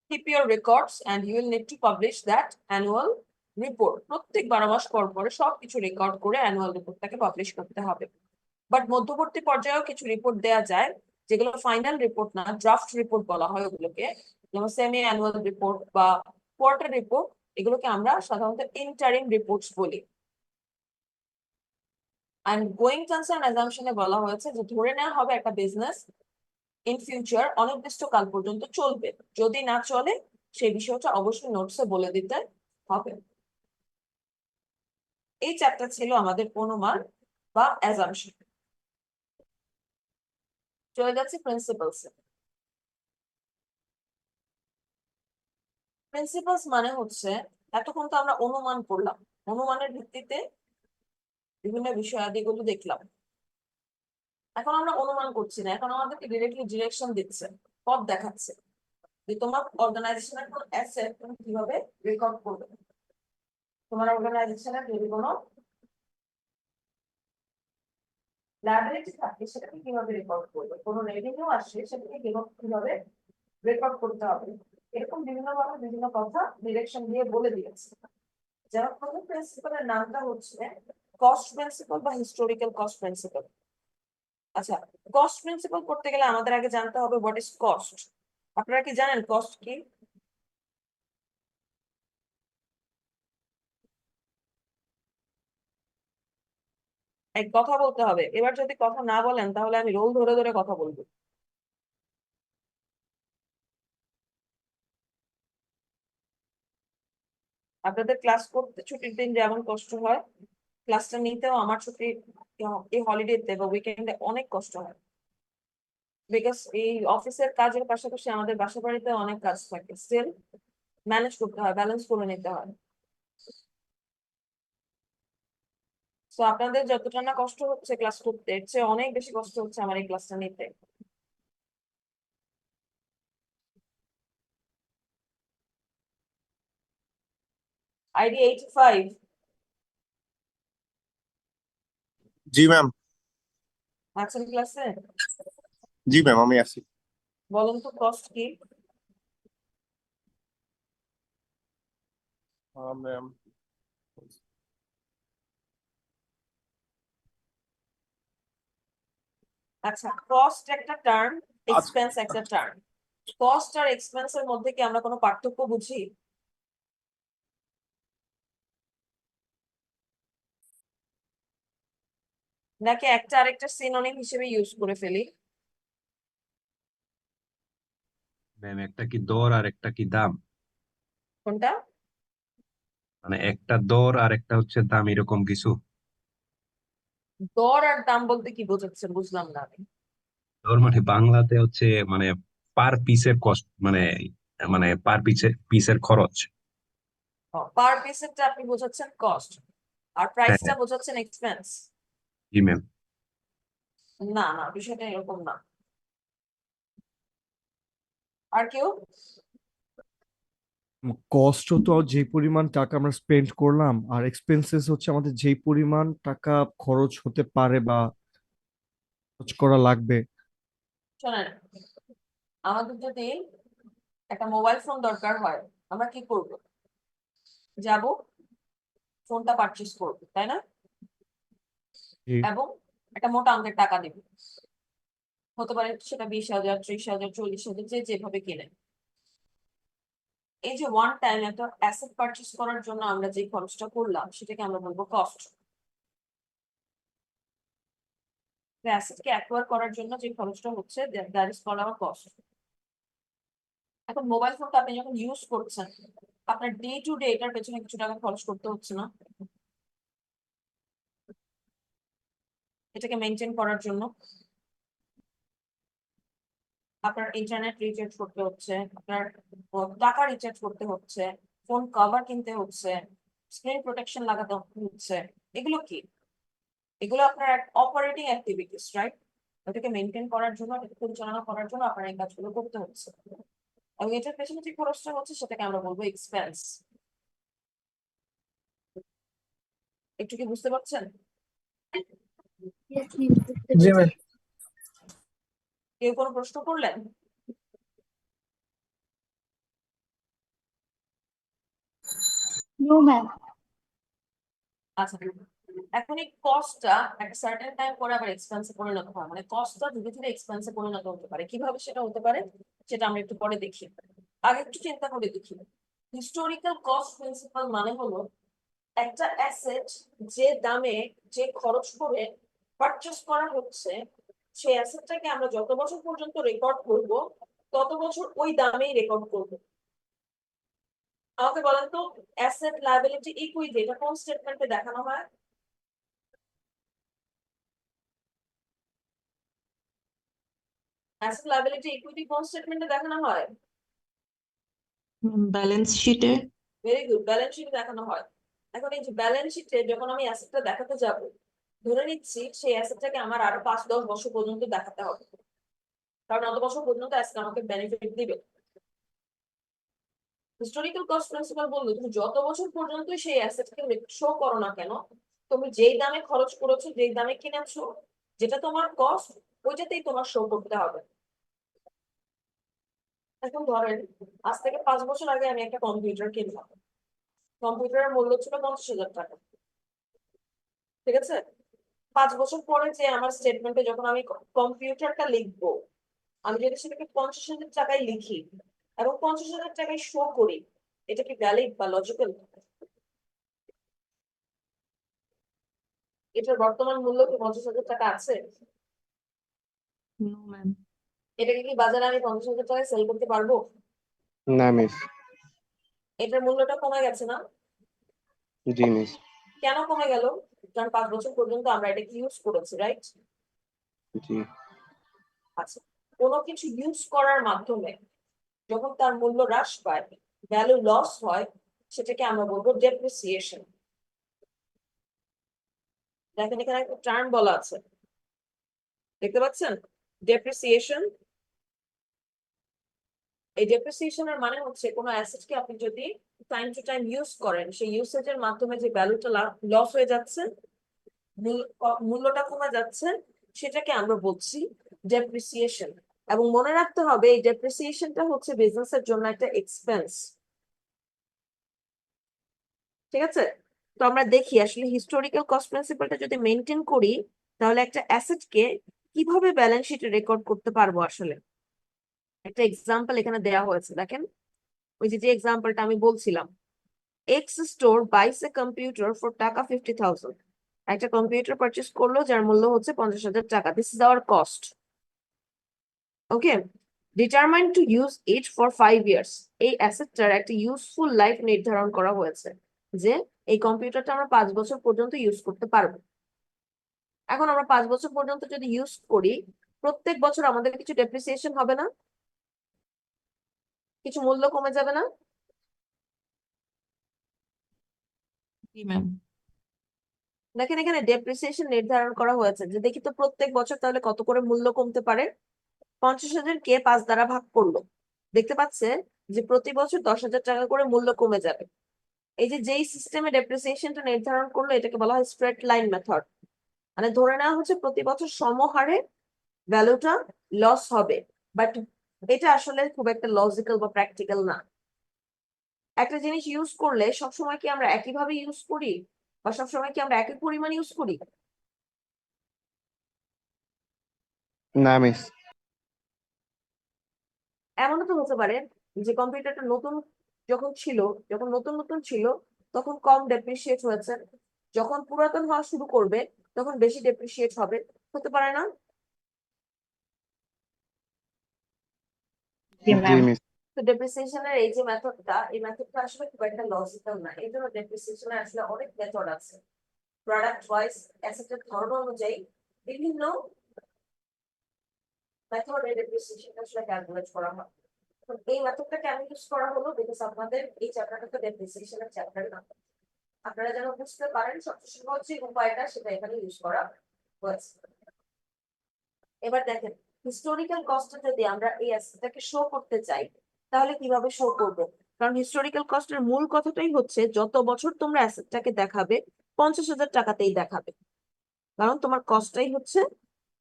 keep your records and you will need to publish that annual report, প্রত্যেক 12 মাস পর পরে সবকিছু রেকর্ড করে অ্যানুয়াল রিপোর্টটাকে পাবলিশ করতে হবে। বাট মধ্যবর্তী পর্যায়েও কিছু রিপোর্ট দেওয়া যায় যেগুলো ফাইনাল রিপোর্ট না, ড্রাফট রিপোর্ট বলা হয় ওগুলোকে, যেমন সেমি অ্যানুয়াল রিপোর্ট বা কোয়ার্টার রিপোর্ট, এগুলোকে আমরা সাধারণত ইন্টারিম রিপোর্টস বলি। এন্ড গোয়িং কনসার্ন অ্যাজাম্পশনে বলা হয়েছে যে ধরে নেওয়া হবে একটা বিজনেস ইন ফিউচার অনির্দিষ্টকাল পর্যন্ত চলবে, যদি না চলে সেই বিষয়টা অবশ্যই নোটসে বলে দিতে হবে। এই চ্যাপ্টার ছিল আমাদের অনুমান বা অ্যাজাম্পশন। চলে যাচ্ছে প্রিন্সিপালস। প্রিন্সিপালস মানে হচ্ছে, এতক্ষণ তো আমরা অনুমান করলাম, অনুমানের ভিত্তিতে বিভিন্ন বিষয়াদিগুলো দেখলাম। এখন আমরা অনুমান করছি না, এখন আমাদেরকে ডিরেক্টলি ডিরেকশন দিচ্ছে, পথ দেখাচ্ছে যে তোমার অর্গানাইজেশনের কোন অ্যাসেট তুমি কিভাবে রেকর্ড করবে, তোমার অর্গানাইজেশনের যদি কোনো লায়াবিলিটি থাকে সেটাকে কিভাবে রেকর্ড করবে, কোনো রেভিনিউ আসে সেটাকে কিভাবে রেকর্ড করতে হবে, এরকম বিভিন্ন ভাবে বিভিন্ন কথা ডিরেকশন দিয়ে বলে দিয়েছে। যেমন প্রথম প্রিন্সিপালের নামটা হচ্ছে কস্ট প্রিন্সিপাল বা হিস্টোরিক্যাল কস্ট প্রিন্সিপাল। আচ্ছা, কস্ট প্রিন্সিপাল করতে গেলে আমাদের আগে জানতে হবে হোয়াট ইজ কস্ট। আপনারা কি জানেন কস্ট কি? এক কথা বলতে হবে, এবার যদি কথা না বলেন তাহলে আমি রোল ধরে ধরে কথা বলবো। আপনাদের ক্লাস করতে ছুটির দিন যেমন কষ্ট হয়, ক্লাসটা নিতেও আমার ছুটি এই হলিডেতে বা উইকেন্ডে অনেক কষ্ট হয়, বিকজ এই অফিসের কাজের পাশাপাশি আমাদের বাসা বাড়িতে অনেক কাজ থাকে, স্টিল ম্যানেজ করতে হয়, ব্যালেন্স করে নিতে হয়। তো আপনাদের যতটা না কষ্ট হচ্ছে ক্লাস করতে, এর চেয়ে অনেক বেশি কষ্ট হচ্ছে আমার এই ক্লাসটা নিতে। আইডি 85 জি ম্যাম। আছেন ক্লাসে? জি ম্যাম, আমি আছি। বলেন তো কস্ট কি? ম্যাম, আচ্ছা, কস্ট একটা টার্ম, এক্সপেন্স একটা টার্ম। কস্ট আর এক্সপেন্স এর মধ্যে কি আমরা কোনো পার্থক্য বুঝি? নাকি একটা আরেকটা সিনোনিম হিসেবে ইউজ করে ফেলি? ম্যাম একটা কি দর আর একটা কি দাম? কোনটা? মানে একটা দর আর একটা হচ্ছে দাম, এরকম কিছু? দর আর দাম বলতে কি বোঝাচ্ছেন, বুঝলাম না আমি। দর মানে বাংলাতে হচ্ছে মানে পার পিসের কস্ট, মানে মানে পার পিসের খরচ। পার পিসেরটা আপনি বোঝাচ্ছেন কস্ট, আর হ্যাঁ প্রাইসটা হ্যাঁ, বোঝাচ্ছেন এক্সপেন্স। জি ম্যাম। না না, বিষয়টা এরকম না। আর কেউ? কস্ট তো যে পরিমাণ টাকা আমরা স্পেন্ড করলাম, আর এক্সপেন্সেস হচ্ছে আমাদের যেই পরিমাণ টাকা খরচ হতে পারে বা খরচ করা লাগবে। শোনেন, আমাদের যদি একটা মোবাইল ফোন দরকার হয়, আমরা কি করব? যাব, ফোনটা পারচেজ করবো, তাই না? জি এবং একটা মোটা অঙ্কের টাকা দিব, হতে পারে সেটা 20,000, 30,000, 40,000, যে যেভাবে কিনে। এই যে ওয়ান টাইম একটা অ্যাসেট পারচেজ করার জন্য আমরা যে খরচটা করলাম, সেটাকে আমরা বলবো কস্ট। অ্যাসেটকে অ্যাকোয়ার করার জন্য যে খরচটা হচ্ছে, that is called our cost. এখন মোবাইল ফোনটা আপনি যখন ইউজ করছেন, আপনার ডে টু ডে এটার পেছনে কিছু টাকা খরচ করতে হচ্ছে না? এটাকে মেনটেন করার জন্য আপনার ইন্টারনেট রিচার্জ করতে হচ্ছে, আপনার টাকা রিচার্জ করতে হচ্ছে, ফোন কভার কিনতে হচ্ছে, স্ক্রিন প্রোটেকশন লাগাতে হচ্ছে। এগুলো কি? এগুলো আপনার অপারেটিং অ্যাক্টিভিটিস, রাইট? ওটাকে মেনটেন করার জন্য, এটাকে পরিচালনা করার জন্য আপনার এই কাজগুলো করতে হচ্ছে। এবং এটার পেছনে যে খরচটা হচ্ছে, সেটাকে আমরা বলবো এক্সপেন্স। একটু কি বুঝতে পারছেন? জি ম্যাম। কেউ কোনো প্রশ্ন করলেন? No, ma'am. আচ্ছা, এখন এই কস্টটা একটা সার্টেন টাইম পরে আবার এক্সপেন্সে পরিণত হয়, মানে কস্টটা ধীরে ধীরে এক্সপেন্সে পরিণত হতে পারে। কিভাবে সেটা হতে পারে, সেটা আমরা একটু পরে দেখি। আগে একটু চিন্তা করে দেখি। হিস্টোরিক্যাল কস্ট প্রিন্সিপাল মানে হলো একটা অ্যাসেট যে দামে, যে খরচ করে পারচেস করা হচ্ছে, সেই অ্যাসেটটাকে আমরা যত বছর পর্যন্ত রেকর্ড করব, তত বছর ওই দামেই রেকর্ড করব। আমাকে বলেন তো, অ্যাসেট লায়াবিলিটি ইকুইটি এটা কোন স্টেটমেন্টে দেখানো হয়? অ্যাসেট লায়াবিলিটি ইকুইটি কোন স্টেটমেন্টে দেখানো হয়? ব্যালেন্স শিটে। ভেরি গুড, ব্যালেন্স শিটে দেখানো হয়। এখন এই যে ব্যালেন্স শিটে যখন আমি অ্যাসেটটা দেখাতে যাব, ধরে নিচ্ছি সেই অ্যাসেটটাকে আমার আরো 5-10 বছর পর্যন্ত দেখাতে হবে, কারণ অত বছর পর্যন্ত অ্যাসেট আমাকে বেনিফিট দিবে। হিস্টোরিক্যাল কস্ট প্রিন্সিপাল বললো, তুমি যত বছর পর্যন্ত সেই অ্যাসেটকে শো করো না কেন, তুমি যেই দামে খরচ করেছো, যেই দামে কিনেছো, যেটা তোমার কস্ট, ওইটাতেই তোমার শো করতে হবে। এখন ধরেন, আজ থেকে 5 বছর আগে আমি একটা কম্পিউটার কিনলাম। কম্পিউটারের মূল্য ছিল 50,000 টাকা, ঠিক আছে? 5 বছর পরে যে আমার স্টেটমেন্টে যখন আমি কম্পিউটারটা লিখবো, আমি যদি সেটাকে 50,000 টাকায় লিখি এবং 50,000 টাকায় শো করি, এটা কি ভ্যালিড বা লজিক্যাল? এটার বর্তমান মূল্য কি 50,000 টাকা আছে? No ma'am. এটাকে কি বাজারে আমি 50,000 টাকায় সেল করতে পারবো? না মিস। এটার মূল্যটা কমে গেছে না? জি মিস। কেন কমে গেল? কারণ 5 বছর পর্যন্ত আমরা এটাকে ইউজ করেছি, রাইট? জি। আচ্ছা, কোনো কিছু ইউজ করার মাধ্যমে যখন তার মূল্য হ্রাস পায়, ভ্যালু লস হয়, সেটাকে আমরা বলবো ডেপ্রিসিয়েশন। দেখেন এখানে একটা টার্ম বলা আছে, দেখতে পাচ্ছেন? ডেপ্রিসিয়েশন। এই ডেপ্রিসিয়েশনের মানে হচ্ছে কোনো অ্যাসেটকে আপনি যদি টাইম টু টাইম ইউজ করেন, সেই ইউসেজের মাধ্যমে যে ভ্যালুটা লস হয়ে যাচ্ছে, মূল্যটা কমে যাচ্ছে, সেটাকে আমরা বলছি ডেপ্রিসিয়েশন। এবং মনে রাখতে হবে এই ডেপ্রিসিয়েশনটা হচ্ছে বিজনেসের জন্য একটা এক্সপেন্স। ঠিক আছে, তো আমরা দেখি আসলে হিস্টোরিক্যাল কস্ট প্রিন্সিপালটা যদি মেনটেন করি তাহলে একটা অ্যাসেটকে কিভাবে ব্যালেন্স শিটে রেকর্ড করতে পারবো। আসলে একটা এক্সাম্পল এখানে দেয়া হয়েছে, দেখেন ওই যে এক্সাম্পলটা আমি বলছিলাম, X store buys a computer for টাকা 50,000। একটা কম্পিউটার পারচেস করলো যার মূল্য হচ্ছে 50,000 টাকা। This is our cost. Okay, determine to use it for 5 years. এই অ্যাসেটটার একটা ইউজফুল লাইফ নির্ধারণ করা হয়েছে যে এই কম্পিউটারটা আমরা 5 বছর পর্যন্ত ইউজ করতে পারবো। এখন আমরা 5 বছর পর্যন্ত যদি ইউজ করি, প্রত্যেক বছর আমাদের কিছু ডেপ্রিসিয়েশন হবে না? কিছু মূল্য কমে যাবে না? জি ম্যাম। দেখেন এখানে ডেপ্রিসিয়েশন নির্ধারণ করা হয়েছে যে দেখি তো প্রত্যেক বছর তাহলে কত করে মূল্য কমতে পারে। 50,000 কে 5 দ্বারা ভাগ করলো, দেখতে পাচ্ছে যে প্রতি বছর 10,000 টাকা করে মূল্য কমে যাবে। এই যে যেই সিস্টেমে ডেপ্রিসিয়েশনটা নির্ধারণ করলো এটাকে বলা হয় স্ট্রেট লাইন মেথড। মানে ধরে নেওয়া হচ্ছে প্রতি বছর সমহারে ভ্যালুটা লস হবে, বাট এটা আসলে খুব একটা লজিক্যাল বা প্র্যাকটিক্যাল না। একটা জিনিস ইউজ করলে সবসময় কি আমরা একইভাবে ইউজ করি, বা সবসময় কি আমরা একই পরিমাণ ইউজ করি? না মিস। এমনও তো হতে পারে যে কম্পিউটারটা নতুন যখন ছিল, যখন নতুন নতুন ছিল তখন কম ডেপ্রিসিয়েট হয়েছে, যখন পুরাতন হওয়া শুরু করবে তখন বেশি ডেপ্রিসিয়েট হবে, হতে পারে না? জি জি ম্যাম। মিস। তো ডেপ্রিসিয়েশনের এই যে মেথডটা, এই মেথডটা আসলে খুব একটা লজিক্যাল না। এই জন্য ডেপ্রিসিয়েশনের আসলে অনেক মেথড আছে। প্রোডাক্ট ওয়াইজ, অ্যাসেটের ধরন অনুযায়ী বিভিন্ন মেথডে ডেপ্রিসিয়েশনটা আসলে ক্যালকুলেট করা হয়। তো এই মেথডটা কেন ইউজ করা হলো, বিকজ আপনাদের এই চ্যাপ্টারটা তো ডেপ্রিসিয়েশনের চ্যাপ্টার না। আপনারা যেন বুঝতে পারেন সবচেয়ে সহজ যে উপায়টা সেটা এখানে ইউজ করা হয়েছে। এবার দেখেন হিস্টোরিক্যাল কস্টে যদি আমরা এই অ্যাসেটটাকে শো করতে চাই তাহলে কিভাবে শো করবো? কারণ হিস্টোরিক্যাল কস্টের মূল কথাটাই হচ্ছে যত বছর তোমরা অ্যাসেটটাকে দেখাবে 50,000 টাকাতেই দেখাবে, কারণ তোমার কস্টটাই হচ্ছে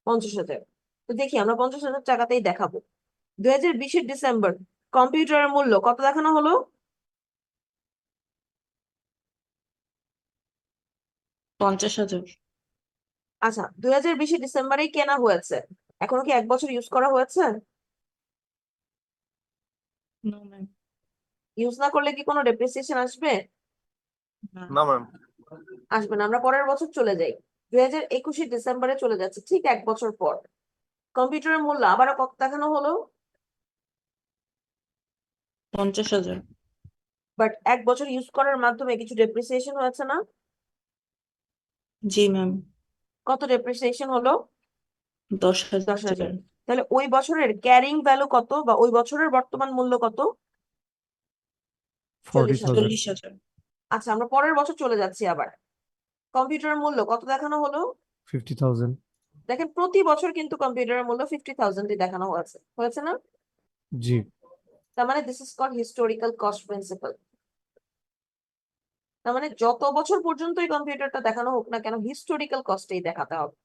50,000। তো দেখি আমরা 50,000 টাকাতেই দেখাবো। 2020 ডিসেম্বর কম্পিউটারের মূল্য কত দেখানো হলো? 50,000। আচ্ছা, 2020 ডিসেম্বরেই কেনা হয়েছে, এখনো কি 1 বছর ইউজ করা হয়েছে? No ma'am. ইউজ না করলে কি কোনো ডেপ্রিসিয়েশন আসবে? না। না ম্যাম। আসবে না। আমরা পরের বছর চলে যাই, 2021 ডিসেম্বরে চলে যাচ্ছে, ঠিক 1 বছর পর কম্পিউটারের মূল্য আবারও কত দেখানো হলো? 50,000। বাট 1 বছর ইউজ করার মাধ্যমে কিছু ডেপ্রিসিয়েশন হয়েছে না? জি ম্যাম। কত ডেপ্রিসিয়েশন হলো? 10,000 10,000। তাহলে ওই বছরের ক্যারিং ভ্যালু কত, বা ওই বছরের বর্তমান মূল্য কত? 40,000। 40,000। আচ্ছা, আমরা পরের বছর চলে যাচ্ছি আবার, কম্পিউটারের মূল্য কত দেখানো হলো? 50,000। দেখেন প্রতি বছর কিন্তু কম্পিউটারের মূল্য 50,000 দেখানো হয়েছে, হয়েছে না? জি। তার মানে this is called historical cost principle. তার মানে যত বছর পর্যন্ত এই কম্পিউটারটা দেখানো হোক না কেন হিস্টোরিক্যাল কস্টেই দেখাতে হবে।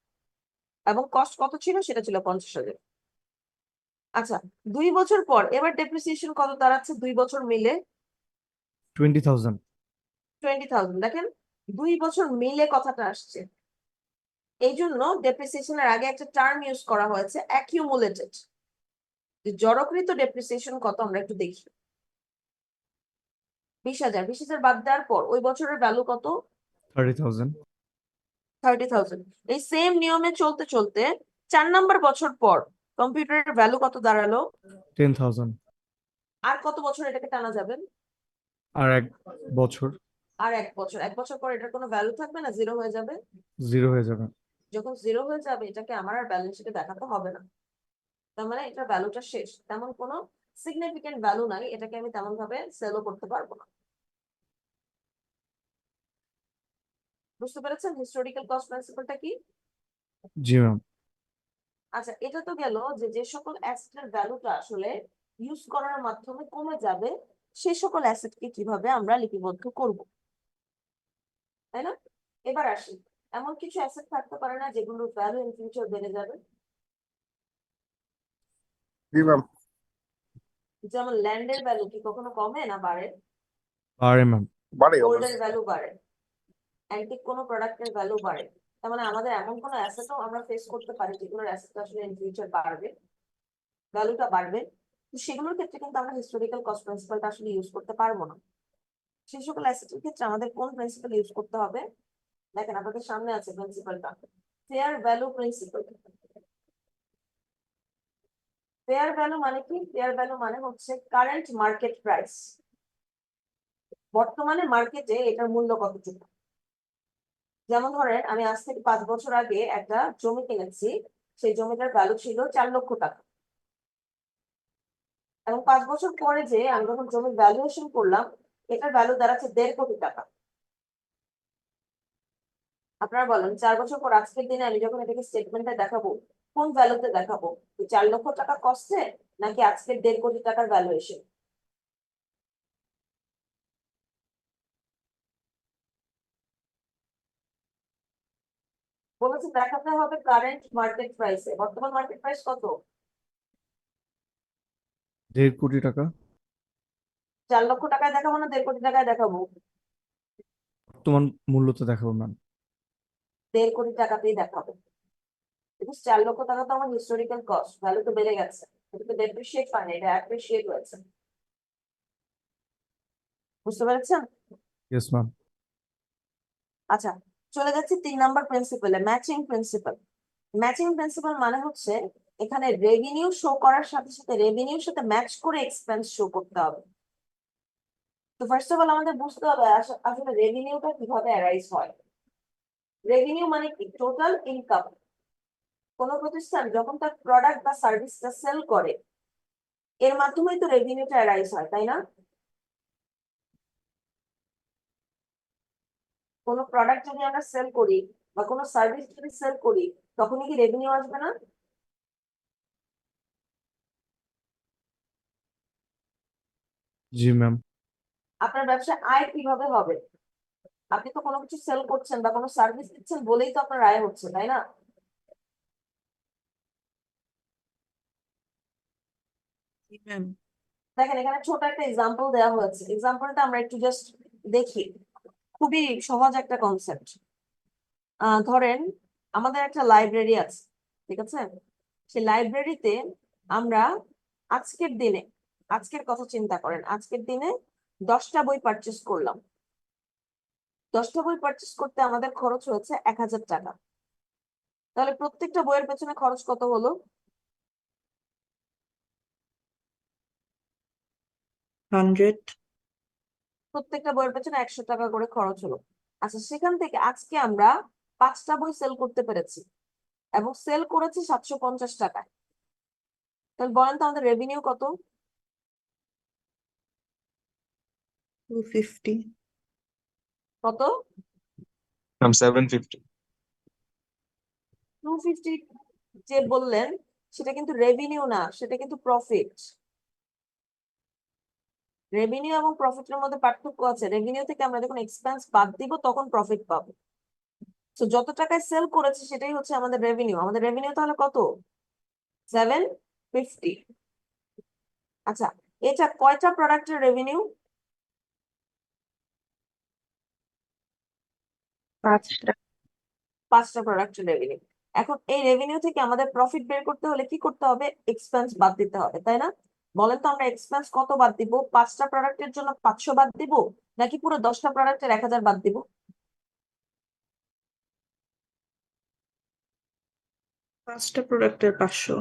এবং কস্ট কত ছিল? সেটা ছিল 50,000। আচ্ছা, 2 বছর পর এবার ডেপ্রিসিয়েশন কত দাঁড়াচ্ছে 2 বছর মিলে? 20,000। 20,000। দেখেন 2 বছর মিলে কথাটা আসছে, এই জন্য ডেপ্রিসিয়েশনের আগে একটা টার্ম ইউজ করা হয়েছে অ্যাকিউমুলেটেড। জড়কৃত ডেপ্রিসিয়েশন কত আমরা একটু দেখি। 20,000 বাদ দেওয়ার পর ওই বছরের ভ্যালু কত? 30,000। 30,000। এই সেম নিয়মে চলতে চলতে 4 নাম্বার বছর পর কম্পিউটারের ভ্যালু কত দাঁড়ালো? 10,000। আর কত বছর এটাকে টানা যাবেন? আর 1 বছর। আর 1 বছর। 1 বছর পর এটার কোনো ভ্যালু থাকবে না, জিরো হয়ে যাবে। 0 হয়ে যাবে। যখন জিরো হয়ে যাবে এটাকে আমার আর ব্যালেন্স শিটে দেখাতে হবে না। তার মানে এটা ভ্যালুটা শেষ, তেমন কোনো সিগনিফিকেন্ট ভ্যালু নাই, এটাকে আমি তেমন ভাবে সেলও করতে পারবো না। বুঝতে পেরেছেন হিস্টোরিক্যাল কস্ট প্রিন্সিপালটা কি? জি ম্যাম। আচ্ছা, এটা তো গেল যে যে সকল অ্যাসেটের ভ্যালুটা আসলে ইউজ করার মাধ্যমে কমে যাবে সেই সকল অ্যাসেটকে কিভাবে আমরা লিপিবদ্ধ করব, তাই না? এবার আসি এমন কিছু অ্যাসেট থাকতে পারে না যেগুলোর ভ্যালু ইন ফিউচার বেড়ে যাবে? জি ম্যাম। যেমন ল্যান্ডের ভ্যালু কি কখনো কমে না বাড়ে? বাড়ে ম্যাম। বাড়ে গোল্ডের ভ্যালু বাড়ে, অ্যান্টিক কোনো প্রোডাক্টের ভ্যালু বাড়ে। তার মানে আমাদের এমন কোনো অ্যাসেটও আমরা ফেস করতে পারি যেগুলোর অ্যাসেট আসলে ইন ফিউচার বাড়বে, ভ্যালুটা বাড়বে, তো সেগুলোর ক্ষেত্রে কিন্তু আমরা হিস্টোরিক্যাল কস্ট প্রিন্সিপালটা আসলে ইউজ করতে পারবো না। সেই সকল অ্যাসেটের ক্ষেত্রে আমাদের কোন প্রিন্সিপাল ইউজ করতে হবে? দেখেন আপনাদের সামনে আছে প্রিন্সিপালটা, fair value principal. Fair value মানে কি? ফেয়ার ভ্যালু মানে হচ্ছে কারেন্ট মার্কেট প্রাইস, বর্তমানে মার্কেটে এটার মূল্য কতটুকু। যেমন ধরেন আমি আজ থেকে 5 বছর আগে একটা জমি কিনেছি, সেই জমিটার ভ্যালু ছিল 4 লক্ষ টাকা, এবং 5 বছর পরে যে আমি যখন জমির ভ্যালুয়েশন করলাম, এটার ভ্যালু দাঁড়াচ্ছে 1.5 কোটি টাকা। আপনারা বলেন 4 বছর পর আজকের দিনে আমি যখন এটাকে স্টেটমেন্টে দেখাবো, কোন ভ্যালুতে দেখাবো? 4 লক্ষ টাকা কস্টে নাকি আজকের 1.5 কোটি টাকার ভ্যালুয়েশন? বলেছে দেখাতে হবে কারেন্ট মার্কেট প্রাইসে। বর্তমান মার্কেট প্রাইস কত? 1.5 কোটি টাকা। 4 লক্ষ টাকায় দেখাবো না 1.5 কোটি টাকায় দেখাবো? বর্তমান মূল্যতে দেখাবো ম্যাম। 1.5 কোটি টাকাতেই দেখাবো। কিন্তু 4 লক্ষ টাকা তো আমার হিস্টোরিক্যাল কস্ট, ভ্যালু তো বেড়ে গেছে, এটা তো ডেপ্রিসিয়েট পায়নি, এটা অ্যাপ্রিসিয়েট হয়েছে। বুঝতে পেরেছেন? Yes ma'am. আচ্ছা, চলে যাচ্ছি 3 নাম্বার প্রিন্সিপালে, ম্যাচিং প্রিন্সিপাল। ম্যাচিং প্রিন্সিপাল মানে হচ্ছে এখানে রেভিনিউ শো করার সাথে সাথে রেভিনিউর সাথে ম্যাচ করে এক্সপেন্স শো করতে হবে। তো ফার্স্ট অফ অল আমাদের বুঝতে হবে আসলে রেভিনিউটা কিভাবে অ্যারাইজ হয়। রেভিনিউ মানে কি? Total income. কোন প্রতিষ্ঠান যখন তার প্রোডাক্ট বা সার্ভিসটা সেল করে, এর মাধ্যমেই তো রেভিনিউটা অ্যারাইজ হয়, তাই না? কোনো প্রোডাক্ট যদি আমরা সেল করি বা কোনো সার্ভিস যদি সেল করি, তখনই কি রেভিনিউ আসবে না? জি ম্যাম। আপনার ব্যবসায় আয় কিভাবে হবে? আপনি তো কোনো কিছু সেল করছেন বা কোনো সার্ভিস দিচ্ছেন বলেই তো আপনার আয় হচ্ছে, তাই না? জি ম্যাম। দেখেন এখানে ছোট একটা এক্সাম্পল দেওয়া হয়েছে, এক্সাম্পলটা আমরা একটু জাস্ট দেখি। খুবই সহজ একটা কনসেপ্ট। ধরেন আমাদের একটা লাইব্রেরি আছে, ঠিক আছে? সেই লাইব্রেরিতে আমরা আজকের দিনে, আজকের কথা চিন্তা করেন, আজকের দিনে 10টা বই পারচেস করলাম। 10টা বই পারচেস করতে আমাদের খরচ হয়েছে 1000 টাকা। তাহলে প্রত্যেকটা বইয়ের পেছনে খরচ কত হলো? 100। প্রত্যেকটা বইয়ের পেছনে 100 টাকা করে খরচ হলো। আচ্ছা, সেখান থেকে আজকে আমরা 5টা বই সেল করতে পেরেছি এবং সেল করেছি 750 টাকায়। তাহলে বলেন তো আমাদের রেভিনিউ কত? 250। কত? 750। 250 যে বললেন সেটা কিন্তু রেভিনিউ না, সেটা কিন্তু প্রফিট। রেভিনিউ এবং প্রফিটের মধ্যে পার্থক্য আছে। রেভিনিউ থেকে আমরা যখন এক্সপেন্স বাদ দিব তখন প্রফিট পাবো। তো যত টাকায় সেল করেছে সেটাই হচ্ছে আমাদের রেভিনিউ। আমাদের রেভিনিউ তাহলে কত? 750। আচ্ছা, এটা কয়টা প্রোডাক্টের রেভিনিউ? 5টা। 5টা প্রোডাক্টের রেভিনিউ। এখন এই রেভিনিউ থেকে আমাদের প্রফিট বের করতে হলে কি করতে হবে? এক্সপেন্স বাদ দিতে হবে, তাই না? বলেন তো আমরা এক্সপেন্স কত বাদ দিব? 5টা প্রোডাক্টের জন্য 500 বাদ দিব নাকি পুরো 10টা প্রোডাক্টের 1000 বাদ দিব? 5টা প্রোডাক্টের 500।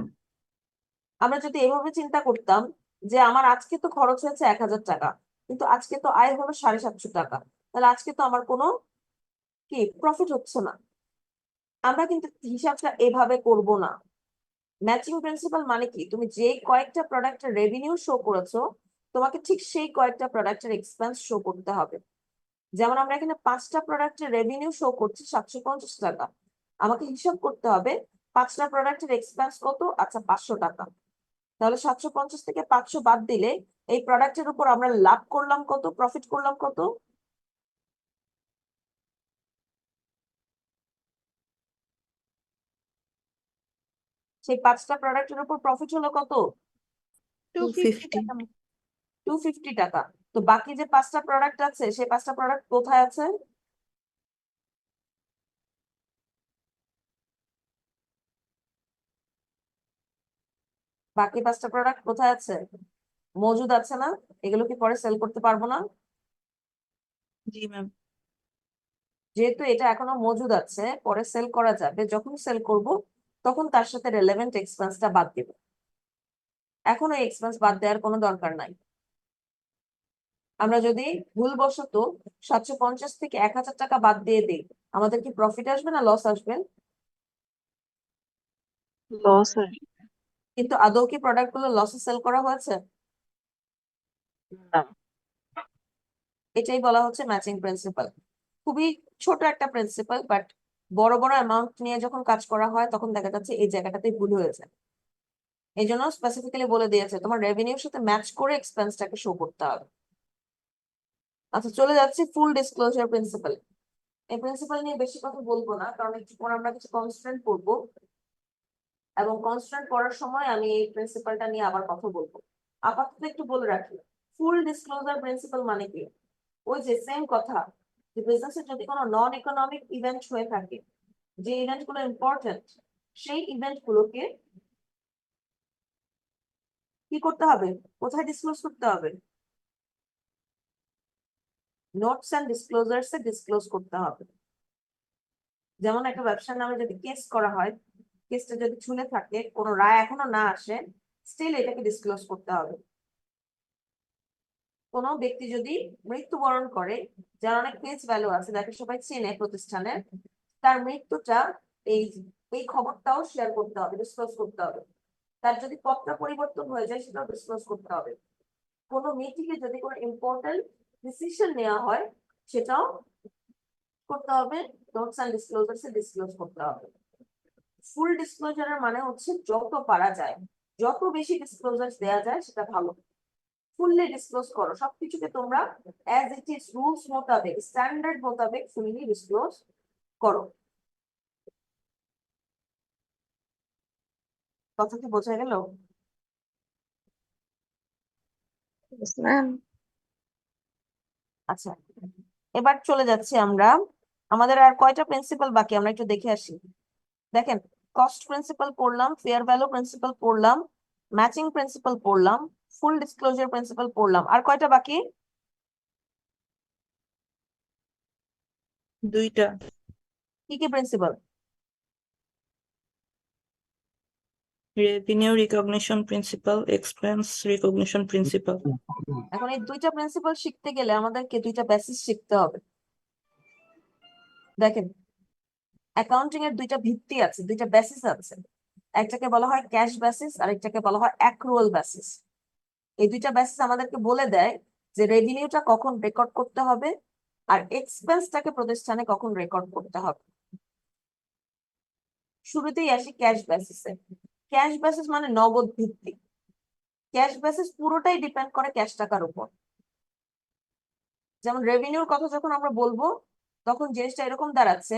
আমরা যদি এভাবে চিন্তা করতাম যে আমার আজকে তো খরচ হয়েছে 1000 টাকা, কিন্তু আজকে তো আয় হলো 750 টাকা, তাহলে আজকে তো আমার কোনো কি প্রফিট হচ্ছে না। আমরা কিন্তু হিসাবটা এভাবে করব না। ম্যাচিং প্রিন্সিপাল মানে কি? তুমি যে কয়েকটা প্রোডাক্টের রেভিনিউ শো করেছো, তোমাকে ঠিক সেই কয়েকটা প্রোডাক্টের এক্সপেন্স শো করতে হবে। যেমন আমরা এখানে 5টা প্রোডাক্টের রেভিনিউ শো করছি 750 টাকা, আমাকে হিসাব করতে হবে 5টা প্রোডাক্টের এক্সপেন্স কত। আচ্ছা, 500 টাকা। তাহলে 750 থেকে 500 বাদ দিলে এই প্রোডাক্টের উপর আমরা লাভ করলাম কত, প্রফিট করলাম কত? সেই 5টা প্রোডাক্টের উপর প্রফিট হলো কত? 250 250 টাকা। তো বাকি যে 5টা প্রোডাক্ট আছে সেই 5টা প্রোডাক্ট কোথায় আছে? বাকি 5টা প্রোডাক্ট কোথায় আছে? মজুদ আছে না? এগুলো কি পরে সেল করতে পারবো না? জি ম্যাম। যেহেতু এটা এখনো মজুদ আছে, পরে সেল করা যাবে, যখন সেল করব তখন তার সাথে রেলেভেন্ট এক্সপেন্সটা বাদ দিব। এখন ওই এক্সপেন্স বাদ দেওয়ার কোনো দরকার নাই। আমরা যদি ভুলবশত 750 থেকে 1000 টাকা বাদ দিয়ে দিই, আমাদের কি প্রফিট আসবে না লস আসবে? লস কিন্তু আদৌ কি প্রোডাক্ট গুলো লসে সেল করা হয়েছে? না। এটাই বলা হচ্ছে ম্যাচিং প্রিন্সিপাল। খুবই ছোট একটা প্রিন্সিপাল, বাট বড় বড় অ্যামাউন্ট নিয়ে যখন কাজ করা হয় তখন দেখা যাচ্ছে এই জায়গাটাতেই ভুল হয়েছে। এই জন্য স্পেসিফিক্যালি বলে দিয়েছে তোমার রেভিনিউর সাথে ম্যাচ করে এক্সপেন্সটাকে শো করতে হবে। আচ্ছা, চলে যাচ্ছি ফুল ডিসক্লোজার প্রিন্সিপাল। এই প্রিন্সিপাল নিয়ে বেশি কথা বলবো না, কারণ একটু পর আমরা কিছু কনস্ট্যান্ট পড়বো, এবং কনস্ট্যান্ট পড়ার সময় আমি এই প্রিন্সিপালটা নিয়ে আবার কথা বলবো। আপাতত একটু বলে রাখি, ফুল ডিসক্লোজার প্রিন্সিপাল মানে কি? ওই যে সেম কথা, যে বিজনেসে যদি কোনো নন ইকোনমিক ইভেন্ট হয়ে থাকে, যে ইভেন্ট গুলো ইম্পর্টেন্ট, সেই ইভেন্ট গুলোকে কি করতে হবে? কোথায় ডিসক্লোজ করতে হবে? নোটস এন্ড ডিসক্লোজার্স এ ডিসক্লোজ করতে হবে। যেমন একটা ব্যবসার নামে যদি কেস করা হয়, কেসটা যদি ঝুলে থাকে, কোনো রায় এখনো না আসে, স্টিল এটাকে ডিসক্লোজ করতে হবে। কোনো ব্যক্তি যদি মৃত্যুবরণ করে, যার অনেক ফেস ভ্যালু আছে, যাকে সবাই চেনে প্রতিষ্ঠানের, তার মৃত্যুটা এই এই খবরটাও শেয়ার করতে হবে, ডিসক্লোজ করতে হবে। তার যদি পদটা পরিবর্তন হয়ে যায় সেটাও ডিসক্লোজ করতে হবে। কোনো মিটিং এ যদি কোনো ইম্পর্টেন্ট ডিসিশন নেওয়া হয় সেটাও করতে হবে, নোটস এন্ড ডিসক্লোজারস এ ডিসক্লোজ করতে হবে। ফুল ডিসক্লোজারের মানে হচ্ছে যত পারা যায়, যত বেশি ডিসক্লোজার দেওয়া যায় সেটা ভালো। ফুললি ডিসক্লোজ করো সবকিছুকে, তোমরা অ্যাজ ইট ইজ রুলস মোতাবেক, স্ট্যান্ডার্ড মোতাবেক ফুললি ডিসক্লোজ করো। কথা কি বোঝা গেল? ম্যাম। আচ্ছা, এবার চলে যাচ্ছি আমরা, আমাদের আর কয়টা প্রিন্সিপাল বাকি আমরা একটু দেখে আসি। দেখেন, কস্ট প্রিন্সিপাল পড়লাম, ফেয়ার ভ্যালু প্রিন্সিপাল পড়লাম, ম্যাচিং প্রিন্সিপাল পড়লাম, ফুল ডিসক্লোজার প্রিন্সিপাল পড়লাম। আর কয়টা বাকি? দুইটা। কি কি principal? Revenue recognition principal, expense recognition principal. এখন এই দুইটা প্রিন্সিপাল শিখতে গেলে আমাদেরকে দুইটা বেসিস শিখতে হবে। দেখেন, অ্যাকাউন্টিং এর দুইটা ভিত্তি আছে, দুইটা বেসিস আছে। একটাকে বলা হয় ক্যাশ বেসিস আর একটাকে বলা হয় অ্যাক্রুয়াল বেসিস। এই দুইটা বেসিস আমাদেরকে বলে দেয় যে রেভিনিউটা কখন রেকর্ড করতে হবে আর এক্সপেন্সটাকে প্রতিষ্ঠানে কখন রেকর্ড করতে হবে। শুরুতেই আসি ক্যাশ বেসিসে। ক্যাশ বেসিস মানে নগদ ভিত্তিক। ক্যাশ বেসিস পুরোটাই ডিপেন্ড করে ক্যাশ টাকার উপর। যেমন রেভিনিউর কথা যখন আমরা বলবো, তখন জিনিসটা এরকম দাঁড়াচ্ছে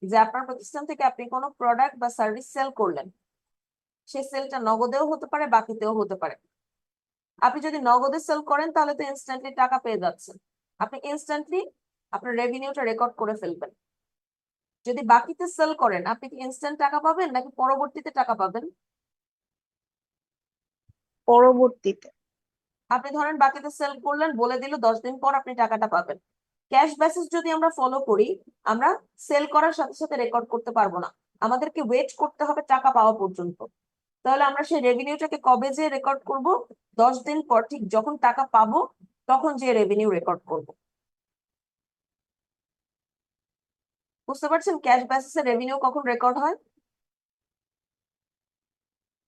যে আপনার প্রতিষ্ঠান থেকে আপনি কোনো প্রোডাক্ট বা সার্ভিস সেল করলেন, সেই সেলটা নগদেও হতে পারে, বাকিতেও হতে পারে। আপনি যদি নগদে সেল করেন তাহলে তো ইনস্ট্যান্টলি টাকা পেয়ে যাচ্ছেন, আপনি ইনস্ট্যান্টলি আপনার রেভিনিউটা রেকর্ড করে ফেলবেন। যদি বাকিতে সেল করেন, আপনি কি ইনস্ট্যান্ট টাকা পাবেন নাকি পরবর্তীতে টাকা পাবেন? পরবর্তীতে। আপনি ধরেন বাকিতে সেল করলেন, বলে দিল 10 দিন পর আপনি টাকাটা পাবেন। ক্যাশ বেসিস যদি আমরা ফলো করি, আমরা সেল করার সাথে সাথে রেকর্ড করতে পারবো না, আমাদেরকে ওয়েট করতে হবে টাকা পাওয়া পর্যন্ত। তাহলে আমরা সেই রেভিনিউটাকে কবে যে রেকর্ড করব? 10 দিন পর, ঠিক যখন টাকা পাবো তখন যে রেভিনিউ রেকর্ড করব। বুঝতে পারছেন ক্যাশ বেসিসে রেভিনিউ কখন রেকর্ড হয়?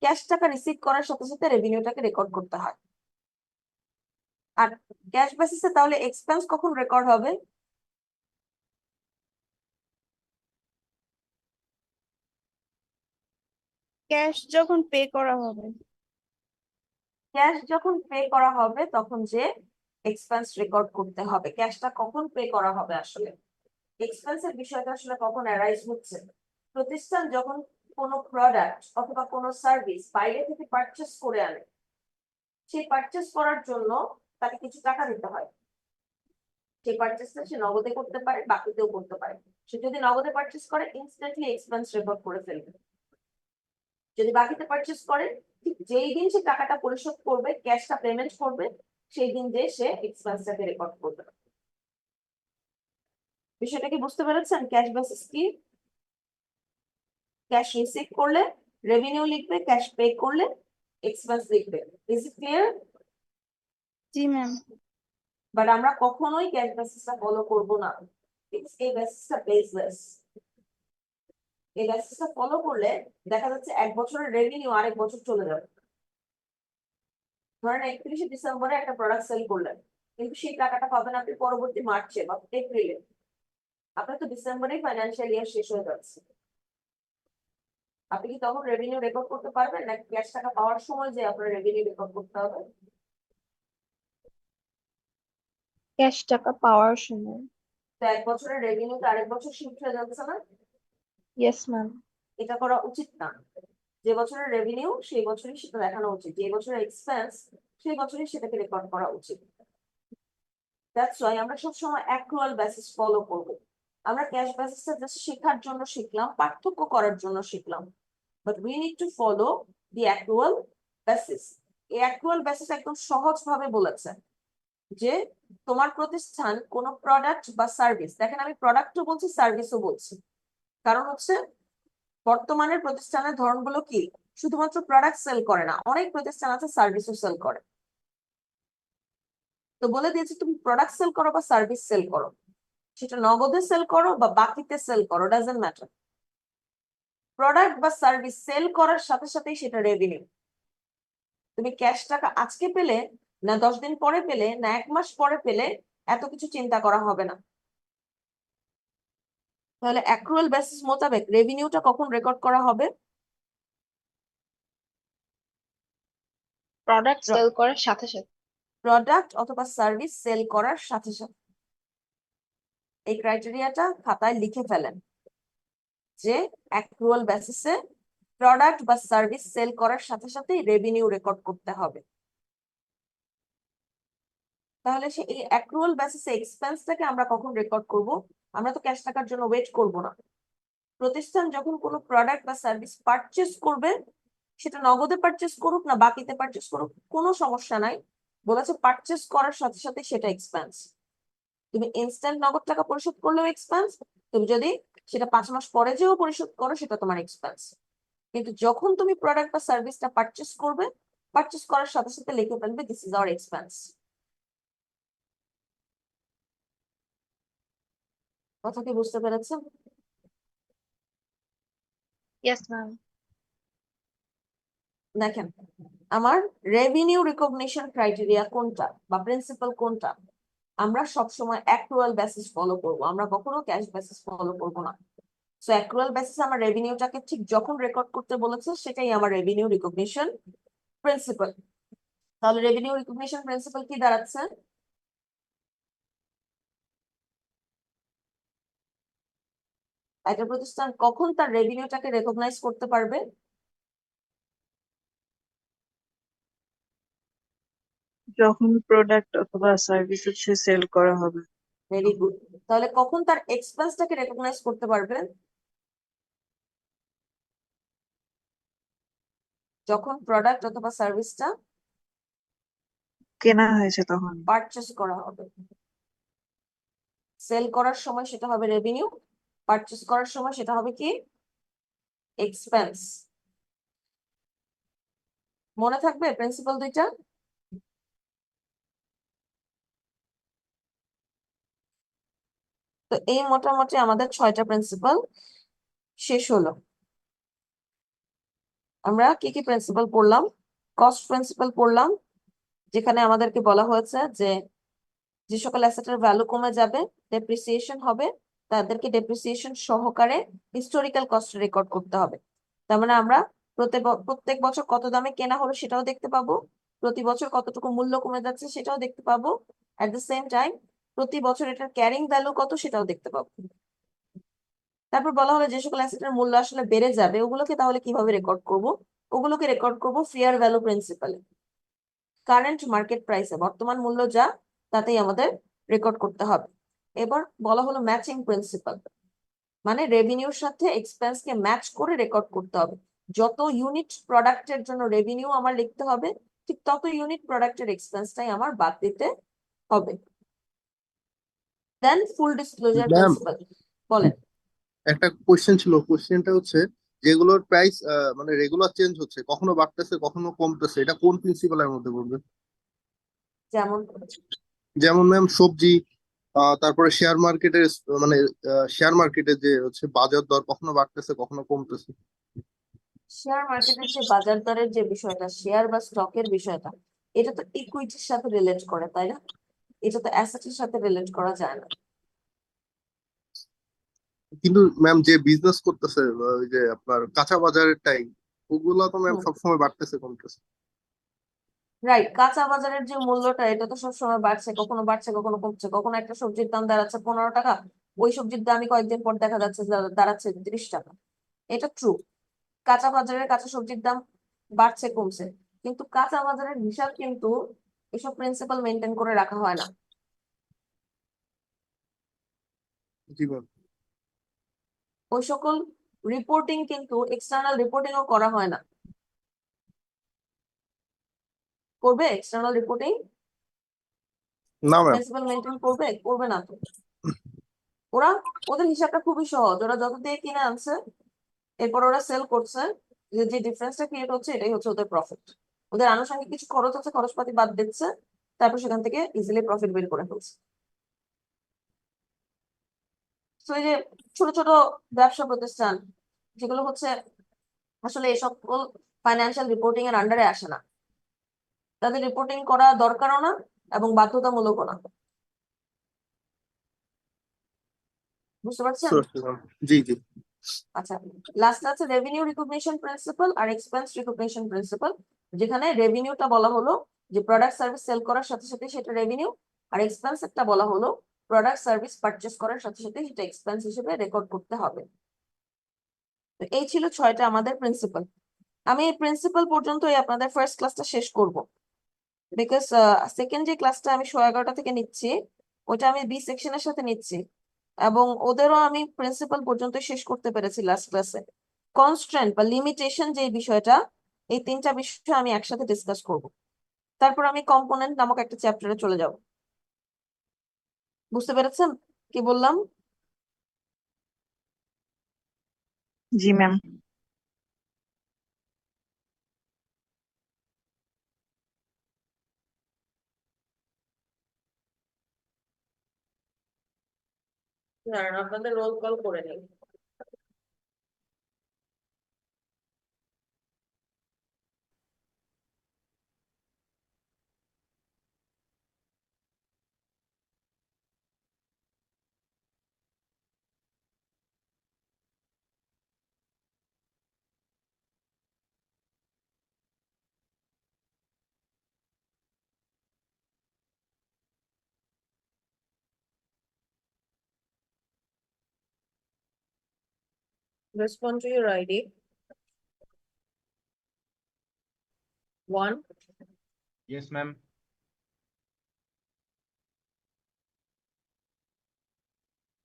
ক্যাশ টাকা রিসিভ করার সাথে সাথে রেভিনিউটাকে রেকর্ড করতে হয়। আর ক্যাশ বেসিসে তাহলে এক্সপেন্স কখন রেকর্ড হবে? ক্যাশ যখন পে করা হবে। ক্যাশ যখন পে করা হবে তখন যে এক্সপেন্স রেকর্ড করতে হবে। ক্যাশটা কখন পে করা হবে? আসলে এক্সপেন্সের বিষয়টা আসলে কখন অ্যারাইজ হচ্ছে? প্রতিষ্ঠান যখন কোনো প্রোডাক্ট অথবা কোনো সার্ভিস বাইরে থেকে পারচেস করে আনে, সেই পারচেস করার জন্য তাকে কিছু টাকা দিতে হয়। সেই পারচেসটা সে নগদে করতে পারে, বাকিতেও করতে পারে। সে যদি নগদে পারচেস করে ইনস্ট্যান্টলি এক্সপেন্স রেকর্ড করে ফেলবে। যদি বাকিতে পারচেস করে, ঠিক যেই দিন সে টাকাটা পরিশোধ করবে, ক্যাশটা পেমেন্ট করবে, সেই দিন যে সে এক্সপেন্সটাকে রেকর্ড করবে। বিষয়টা কি বুঝতে পেরেছেন? ক্যাশ বেসিস কি? ক্যাশ রিসিভ করলে রেভিনিউ লিখবে, ক্যাশ পে করলে এক্সপেন্স লিখবে। Is it clear? G ma'am. But আমরা কখনোই ক্যাশ বেসিসটা ফলো করব না। এই বেসিসটা বেসলেস। এই বেসিসটা ফলো করলে দেখা যাচ্ছে 1 বছরের রেভিনিউ আরেক বছর চলে যাবে। ধরেন 31শে ডিসেম্বরে একটা প্রোডাক্ট সেল করলেন, কিন্তু সেই টাকাটা পাবেন আপনি পরবর্তী মার্চে বা এপ্রিলে। আপনার তো ডিসেম্বরেই ফাইন্যান্সিয়াল ইয়ার শেষ হয়ে যাচ্ছে। আপনি কি তখন রেভিনিউ রেকর্ড করতে পারবেন, নাকি ক্যাশ টাকা পাওয়ার সময় যে আপনার রেভিনিউ রেকর্ড করতে হবে? ক্যাশ টাকা পাওয়ার সময়। তো 1 বছরের রেভিনিউ তো আরেক বছর শিফট হয়ে যাচ্ছে না? Yes ma'am. এটা করা উচিত না। যে বছরের রেভিনিউ সেই বছরই সেটা দেখানো উচিত, যে বছরের এক্সপেন্স সেই বছরই সেটাকে রেকর্ড করা উচিত। দ্যাটস ওয়াই আমরা সবসময় অ্যাক্রুয়াল বেসিস ফলো করব। আমরা ক্যাশ বেসিসটা জাস্ট শেখার জন্য শিখলাম, পার্থক্য করার জন্য শিখলাম, but we need to follow the accrual basis. এই অ্যাক্রুয়াল বেসিস একদম সহজ ভাবে বলেছে যে তোমার প্রতিষ্ঠান কোনো প্রোডাক্ট বা সার্ভিস, দেখেন আমি প্রোডাক্টও বলছি সার্ভিসও বলছি, কারণ হচ্ছে বর্তমানের প্রতিষ্ঠানের ধরনগুলো কি শুধুমাত্র প্রোডাক্ট সেল করে না, অনেক প্রতিষ্ঠান আছে সার্ভিসও সেল করে। তো বলে দিয়েছি তুমি প্রোডাক্ট সেল করো বা সার্ভিস সেল করো, সেটা নগদে সেল করো বা বাকিতে সেল করো, ডাজন্ট ম্যাটার। প্রোডাক্ট বা সার্ভিস সেল করার সাথে সাথেই সেটা রেভিনিউ। তুমি ক্যাশ টাকা আজকে পেলে না 10 দিন পরে পেলে না 1 মাস পরে পেলে, এত কিছু চিন্তা করা হবে না। তাহলে অ্যাক্রুয়াল বেসিস মোতাবেক রেভিনিউটা কখন রেকর্ড করা হবে? প্রোডাক্ট সেল করার সাথে সাথে। প্রোডাক্ট অথবা সার্ভিস সেল করার সাথে সাথে। এই ক্রাইটেরিয়াটা খাতায় লিখে ফেলেন যে অ্যাক্রুয়াল বেসিসে প্রোডাক্ট বা সার্ভিস সেল করার সাথে সাথে রেভিনিউ রেকর্ড করতে হবে। তাহলে সে এই অ্যাক্রুয়াল বেসিসে এক্সপেন্সটাকে আমরা কখন রেকর্ড করব? আমরা তো ক্যাশ টাকার জন্য ওয়েট করব না। প্রতিষ্ঠান যখন কোনো প্রোডাক্ট বা সার্ভিস পারচেস করবে, সেটা নগদে পারচেস করুক না বাকিতে পারচেস করুক, কোনো সমস্যা নাই। বলেছে পারচেস করার সাথে সাথে সেটা এক্সপেন্স। তুমি ইনস্ট্যান্ট নগদ টাকা পরিশোধ করলেও এক্সপেন্স, তুমি যদি সেটা 5 মাস পরে যেও পরিশোধ করো সেটা তোমার এক্সপেন্স। কিন্তু যখন তুমি প্রোডাক্ট বা সার্ভিসটা পারচেস করবে, পারচেস করার সাথে সাথে লিখে ফেলবে দিস ইজ আওয়ার এক্সপেন্স। কথা কি বুঝতে পেরেছেন? Yes ma'am. দেখেন আমার রেভিনিউ রিকগনিশন ক্রাইটেরিয়া কোনটা বা প্রিন্সিপাল কোনটা, আমরা সবসময় অ্যাক্রুয়াল বেসিস ফলো করব, আমরা কখনো ক্যাশ বেসিস ফলো করব না। সো অ্যাক্রুয়াল বেসিস আমার রেভিনিউটাকে ঠিক যখন রেকর্ড করতে বলেছে সেটাই আমার রেভিনিউ রিকগনিশন প্রিন্সিপাল। তাহলে রেভিনিউ রিকগনিশন প্রিন্সিপাল কি দাঁড়াচ্ছে? একটা প্রতিষ্ঠান কখন তার রেভিনিউটাকে রেকগনাইজ করতে পারবে? যখন প্রোডাক্ট অথবা সার্ভিস হচ্ছে সেল করা হবে। Very good. তাহলে কখন তার এক্সপেন্সটাকে রেকগনাইজ করতে পারবে? যখন প্রোডাক্ট অথবা সার্ভিসটা কেনা হয়েছে তখন। পারচেস করা হবে। সেল করার সময় সেটা হবে রেভিনিউ, পারচেস করার সময় সেটা হবে কি এক্সপেন্স। মনে থাকবে প্রিন্সিপাল দুইটা? তো এই মোটামুটি আমাদের 6টা প্রিন্সিপাল শেষ হলো। আমরা কি কি প্রিন্সিপাল পড়লাম? কস্ট প্রিন্সিপাল পড়লাম, যেখানে আমাদেরকে বলা হয়েছে যে যে সকল অ্যাসেটের ভ্যালু কমে যাবে, ডেপ্রিসিয়েশন হবে, তাদেরকে ডেপ্রিসিয়েশন সহকারে হিস্টোরিক্যাল কস্ট রেকর্ড করতে হবে। তার মানে আমরা প্রত্যেক বছর কত দামে কেনা হলো সেটাও দেখতে পাবো, প্রতি বছর কতটুকু মূল্য কমে যাচ্ছে সেটাও দেখতে পাবো, এট দ্য সেম টাইম প্রতি বছর এটার ক্যারিং ভ্যালু কত সেটাও দেখতে পাবো। তারপর বলা হলো যে সকল অ্যাসেটের মূল্য আসলে বেড়ে যাবে ওগুলোকে তাহলে কিভাবে রেকর্ড করব, ওগুলোকে রেকর্ড করব ফেয়ার ভ্যালু প্রিন্সিপালে, কারেন্ট মার্কেট প্রাইসে বর্তমান মূল্য যা তাতেই আমাদের রেকর্ড করতে হবে। এবার বলা হলো ম্যাচিং প্রিন্সিপাল, মানে রেভিনিউর সাথে এক্সপেন্স কে ম্যাচ করে রেকর্ড করতে হবে। যত ইউনিট প্রোডাক্টের জন্য রেভিনিউ আমার লিখতে হবে ঠিক তত ইউনিট প্রোডাক্টের এক্সপেন্সটাই আমার বাদ দিতে হবে। দেন ফুল ডিসক্লোজার ম্যাম প্রিন্সিপাল। বলেন। একটা কোশ্চেন ছিল, কোশ্চেনটা হচ্ছে যেগুলোর প্রাইস মানে রেগুলার চেঞ্জ হচ্ছে, কখনো বাড়তেছে কখনো কমতেছে, এটা কোন প্রিন্সিপালের মধ্যে পড়বে? যেমন যেমন ম্যাম সবজি, তারপরে শেয়ার মার্কেটের মানে শেয়ার মার্কেটে যে হচ্ছে বাজার দর কখনো বাড়তেছে কখনো কমতেছে। শেয়ার মার্কেটের যে বাজার দরের যে বিষয়টা, শেয়ার বা স্টকের বিষয়টা, এটা তো ইকুইটির সাথে রিলেট করে, তাই না? এটা তো অ্যাসেটের সাথে রিলেট করা যায় না। কিন্তু ম্যাম যে বিজনেস করতেছে ওই যে আপনার কাঁচা বাজারের টাইম, ওগুলা তো ম্যাম হুম, সবসময় বাড়তেছে কমতেছে। রাইট। কাঁচা বাজারের যে মূল্যটা এটা তো সবসময় বাড়ছে, কখনো কমছে। কখনো একটা সবজির দাম দাঁড়াচ্ছে 15 টাকা, ওই সবজির দামই কয়েকদিন পর দেখা যাচ্ছে দাঁড়াচ্ছে 30 টাকা। এটা ট্রু। কাঁচা বাজারের কাঁচা সবজির দাম বাড়ছে কমছে, কিন্তু কাঁচা বাজারের হিসাব কিন্তু এসব প্রিন্সিপাল মেনটেন করে রাখা হয় না। জি ম্যাম। ওই সকল রিপোর্টিং কিন্তু এক্সটার্নাল রিপোর্টিংও করা হয় না। করবে এক্সটার্নাল রিপোর্টিং? না ম্যাম। প্রিন্সিপাল মেনটেন করবে? করবে না তো। ওরা, ওদের হিসাবটা খুবই সহজ, ওরা যত দিয়ে কিনে আনছে এরপর ওরা সেল করছে, যে ডিফারেন্সটা ক্রিয়েট হচ্ছে এটাই হচ্ছে ওদের প্রফিট। ওদের আনুষঙ্গিক কিছু খরচ আছে, খরচপাতি বাদ দিচ্ছে, তারপর সেখান থেকে ইজিলি প্রফিট বের করে ফেলছে। তো এই যে ছোট ছোট ব্যবসা প্রতিষ্ঠান যেগুলো হচ্ছে আসলে এই সকল ফাইন্যান্সিয়াল রিপোর্টিং এর আন্ডারে আসে না, তাদের রিপোর্টিং করা দরকারও না এবং বাধ্যতামূলকও না। বুঝতে পারছেন? জি জি। আচ্ছা, লাস্ট আছে রেভিনিউ রিকগনিশন প্রিন্সিপাল আর এক্সপেন্স রিকগনিশন প্রিন্সিপাল, যেখানে রেভিনিউটা বলা হলো যে প্রোডাক্ট সার্ভিস সেল করার সাথে সাথে সেটা রেভিনিউ, আর এক্সপেন্স একটা বলা হলো প্রোডাক্ট সার্ভিস পারচেস করার সাথে সাথে সেটা এক্সপেন্স হিসেবে রেকর্ড করতে হবে। তো এই ছিল 6টা আমাদের প্রিন্সিপাল। আমি এই প্রিন্সিপাল পর্যন্তই আপনাদের ফার্স্ট ক্লাসটা শেষ করব, বিকজ সেকেন্ড যে ক্লাসটা আমি 11:30 থেকে নিচ্ছি ওটা আমি বি সেকশনের সাথে নিচ্ছি, এবং ওদেরও আমি প্রিন্সিপাল পর্যন্ত শেষ করতে পেরেছি লাস্ট ক্লাসে। কনস্ট্রেন্ট বা লিমিটেশন যে বিষয়টা, এই 3টা বিষয় আমি একসাথে ডিসকাস করব। তারপর আমি কম্পোনেন্ট নামক একটা চ্যাপ্টারে চলে যাব। বুঝতে পেরেছেন কি বললাম? জি ম্যাম। না, আপনাদের রোল কল করে নেই। Respond to your ID. 1, Yes, ma'am.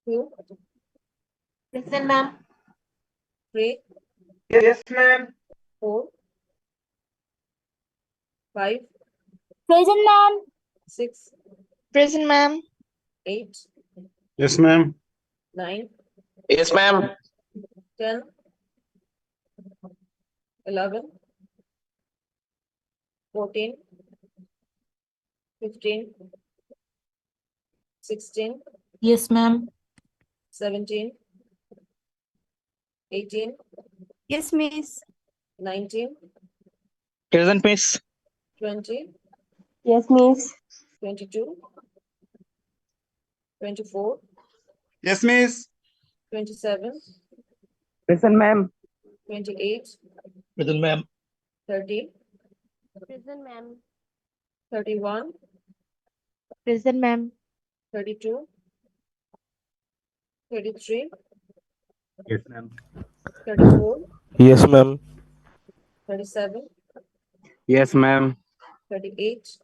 2, Present, ma'am. 3, Yes, ma'am. 4, 5, Present, ma'am. 6, Present, ma'am. 8, Yes, ma'am. 9, Yes, ma'am. 10, 11, 14, 15, 16, Yes, ma'am. 17, 18, Yes, miss. 19, Present, miss. 20, Yes, miss. 22, 24, Yes, miss. 27, Present, ma'am. 28, Present, ma'am. 30, Present, ma'am. 31, Present, ma'am. 32, 33, Yes, ma'am. 34, Yes, ma'am. 37, Yes, ma'am. 38,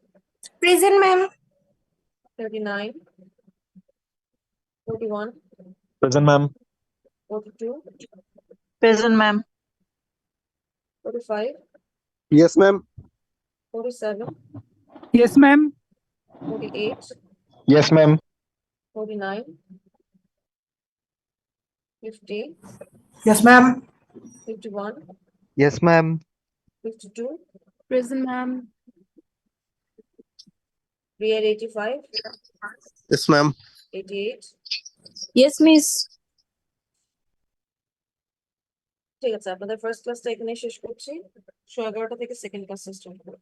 Present, ma'am. 39, 41, Present, ma'am. 42, Present, ma'am. 45, Yes, ma'am. 47, Yes, ma'am. 48, Yes, ma'am. 49, 50, Yes, ma'am. 51, Yes, ma'am. 52, Present, ma'am. 85, Yes, ma'am. 88. Yes, miss. ঠিক আছে আপনাদের first ক্লাসটা এখানে শেষ করছি 11:30 থেকে second class start করব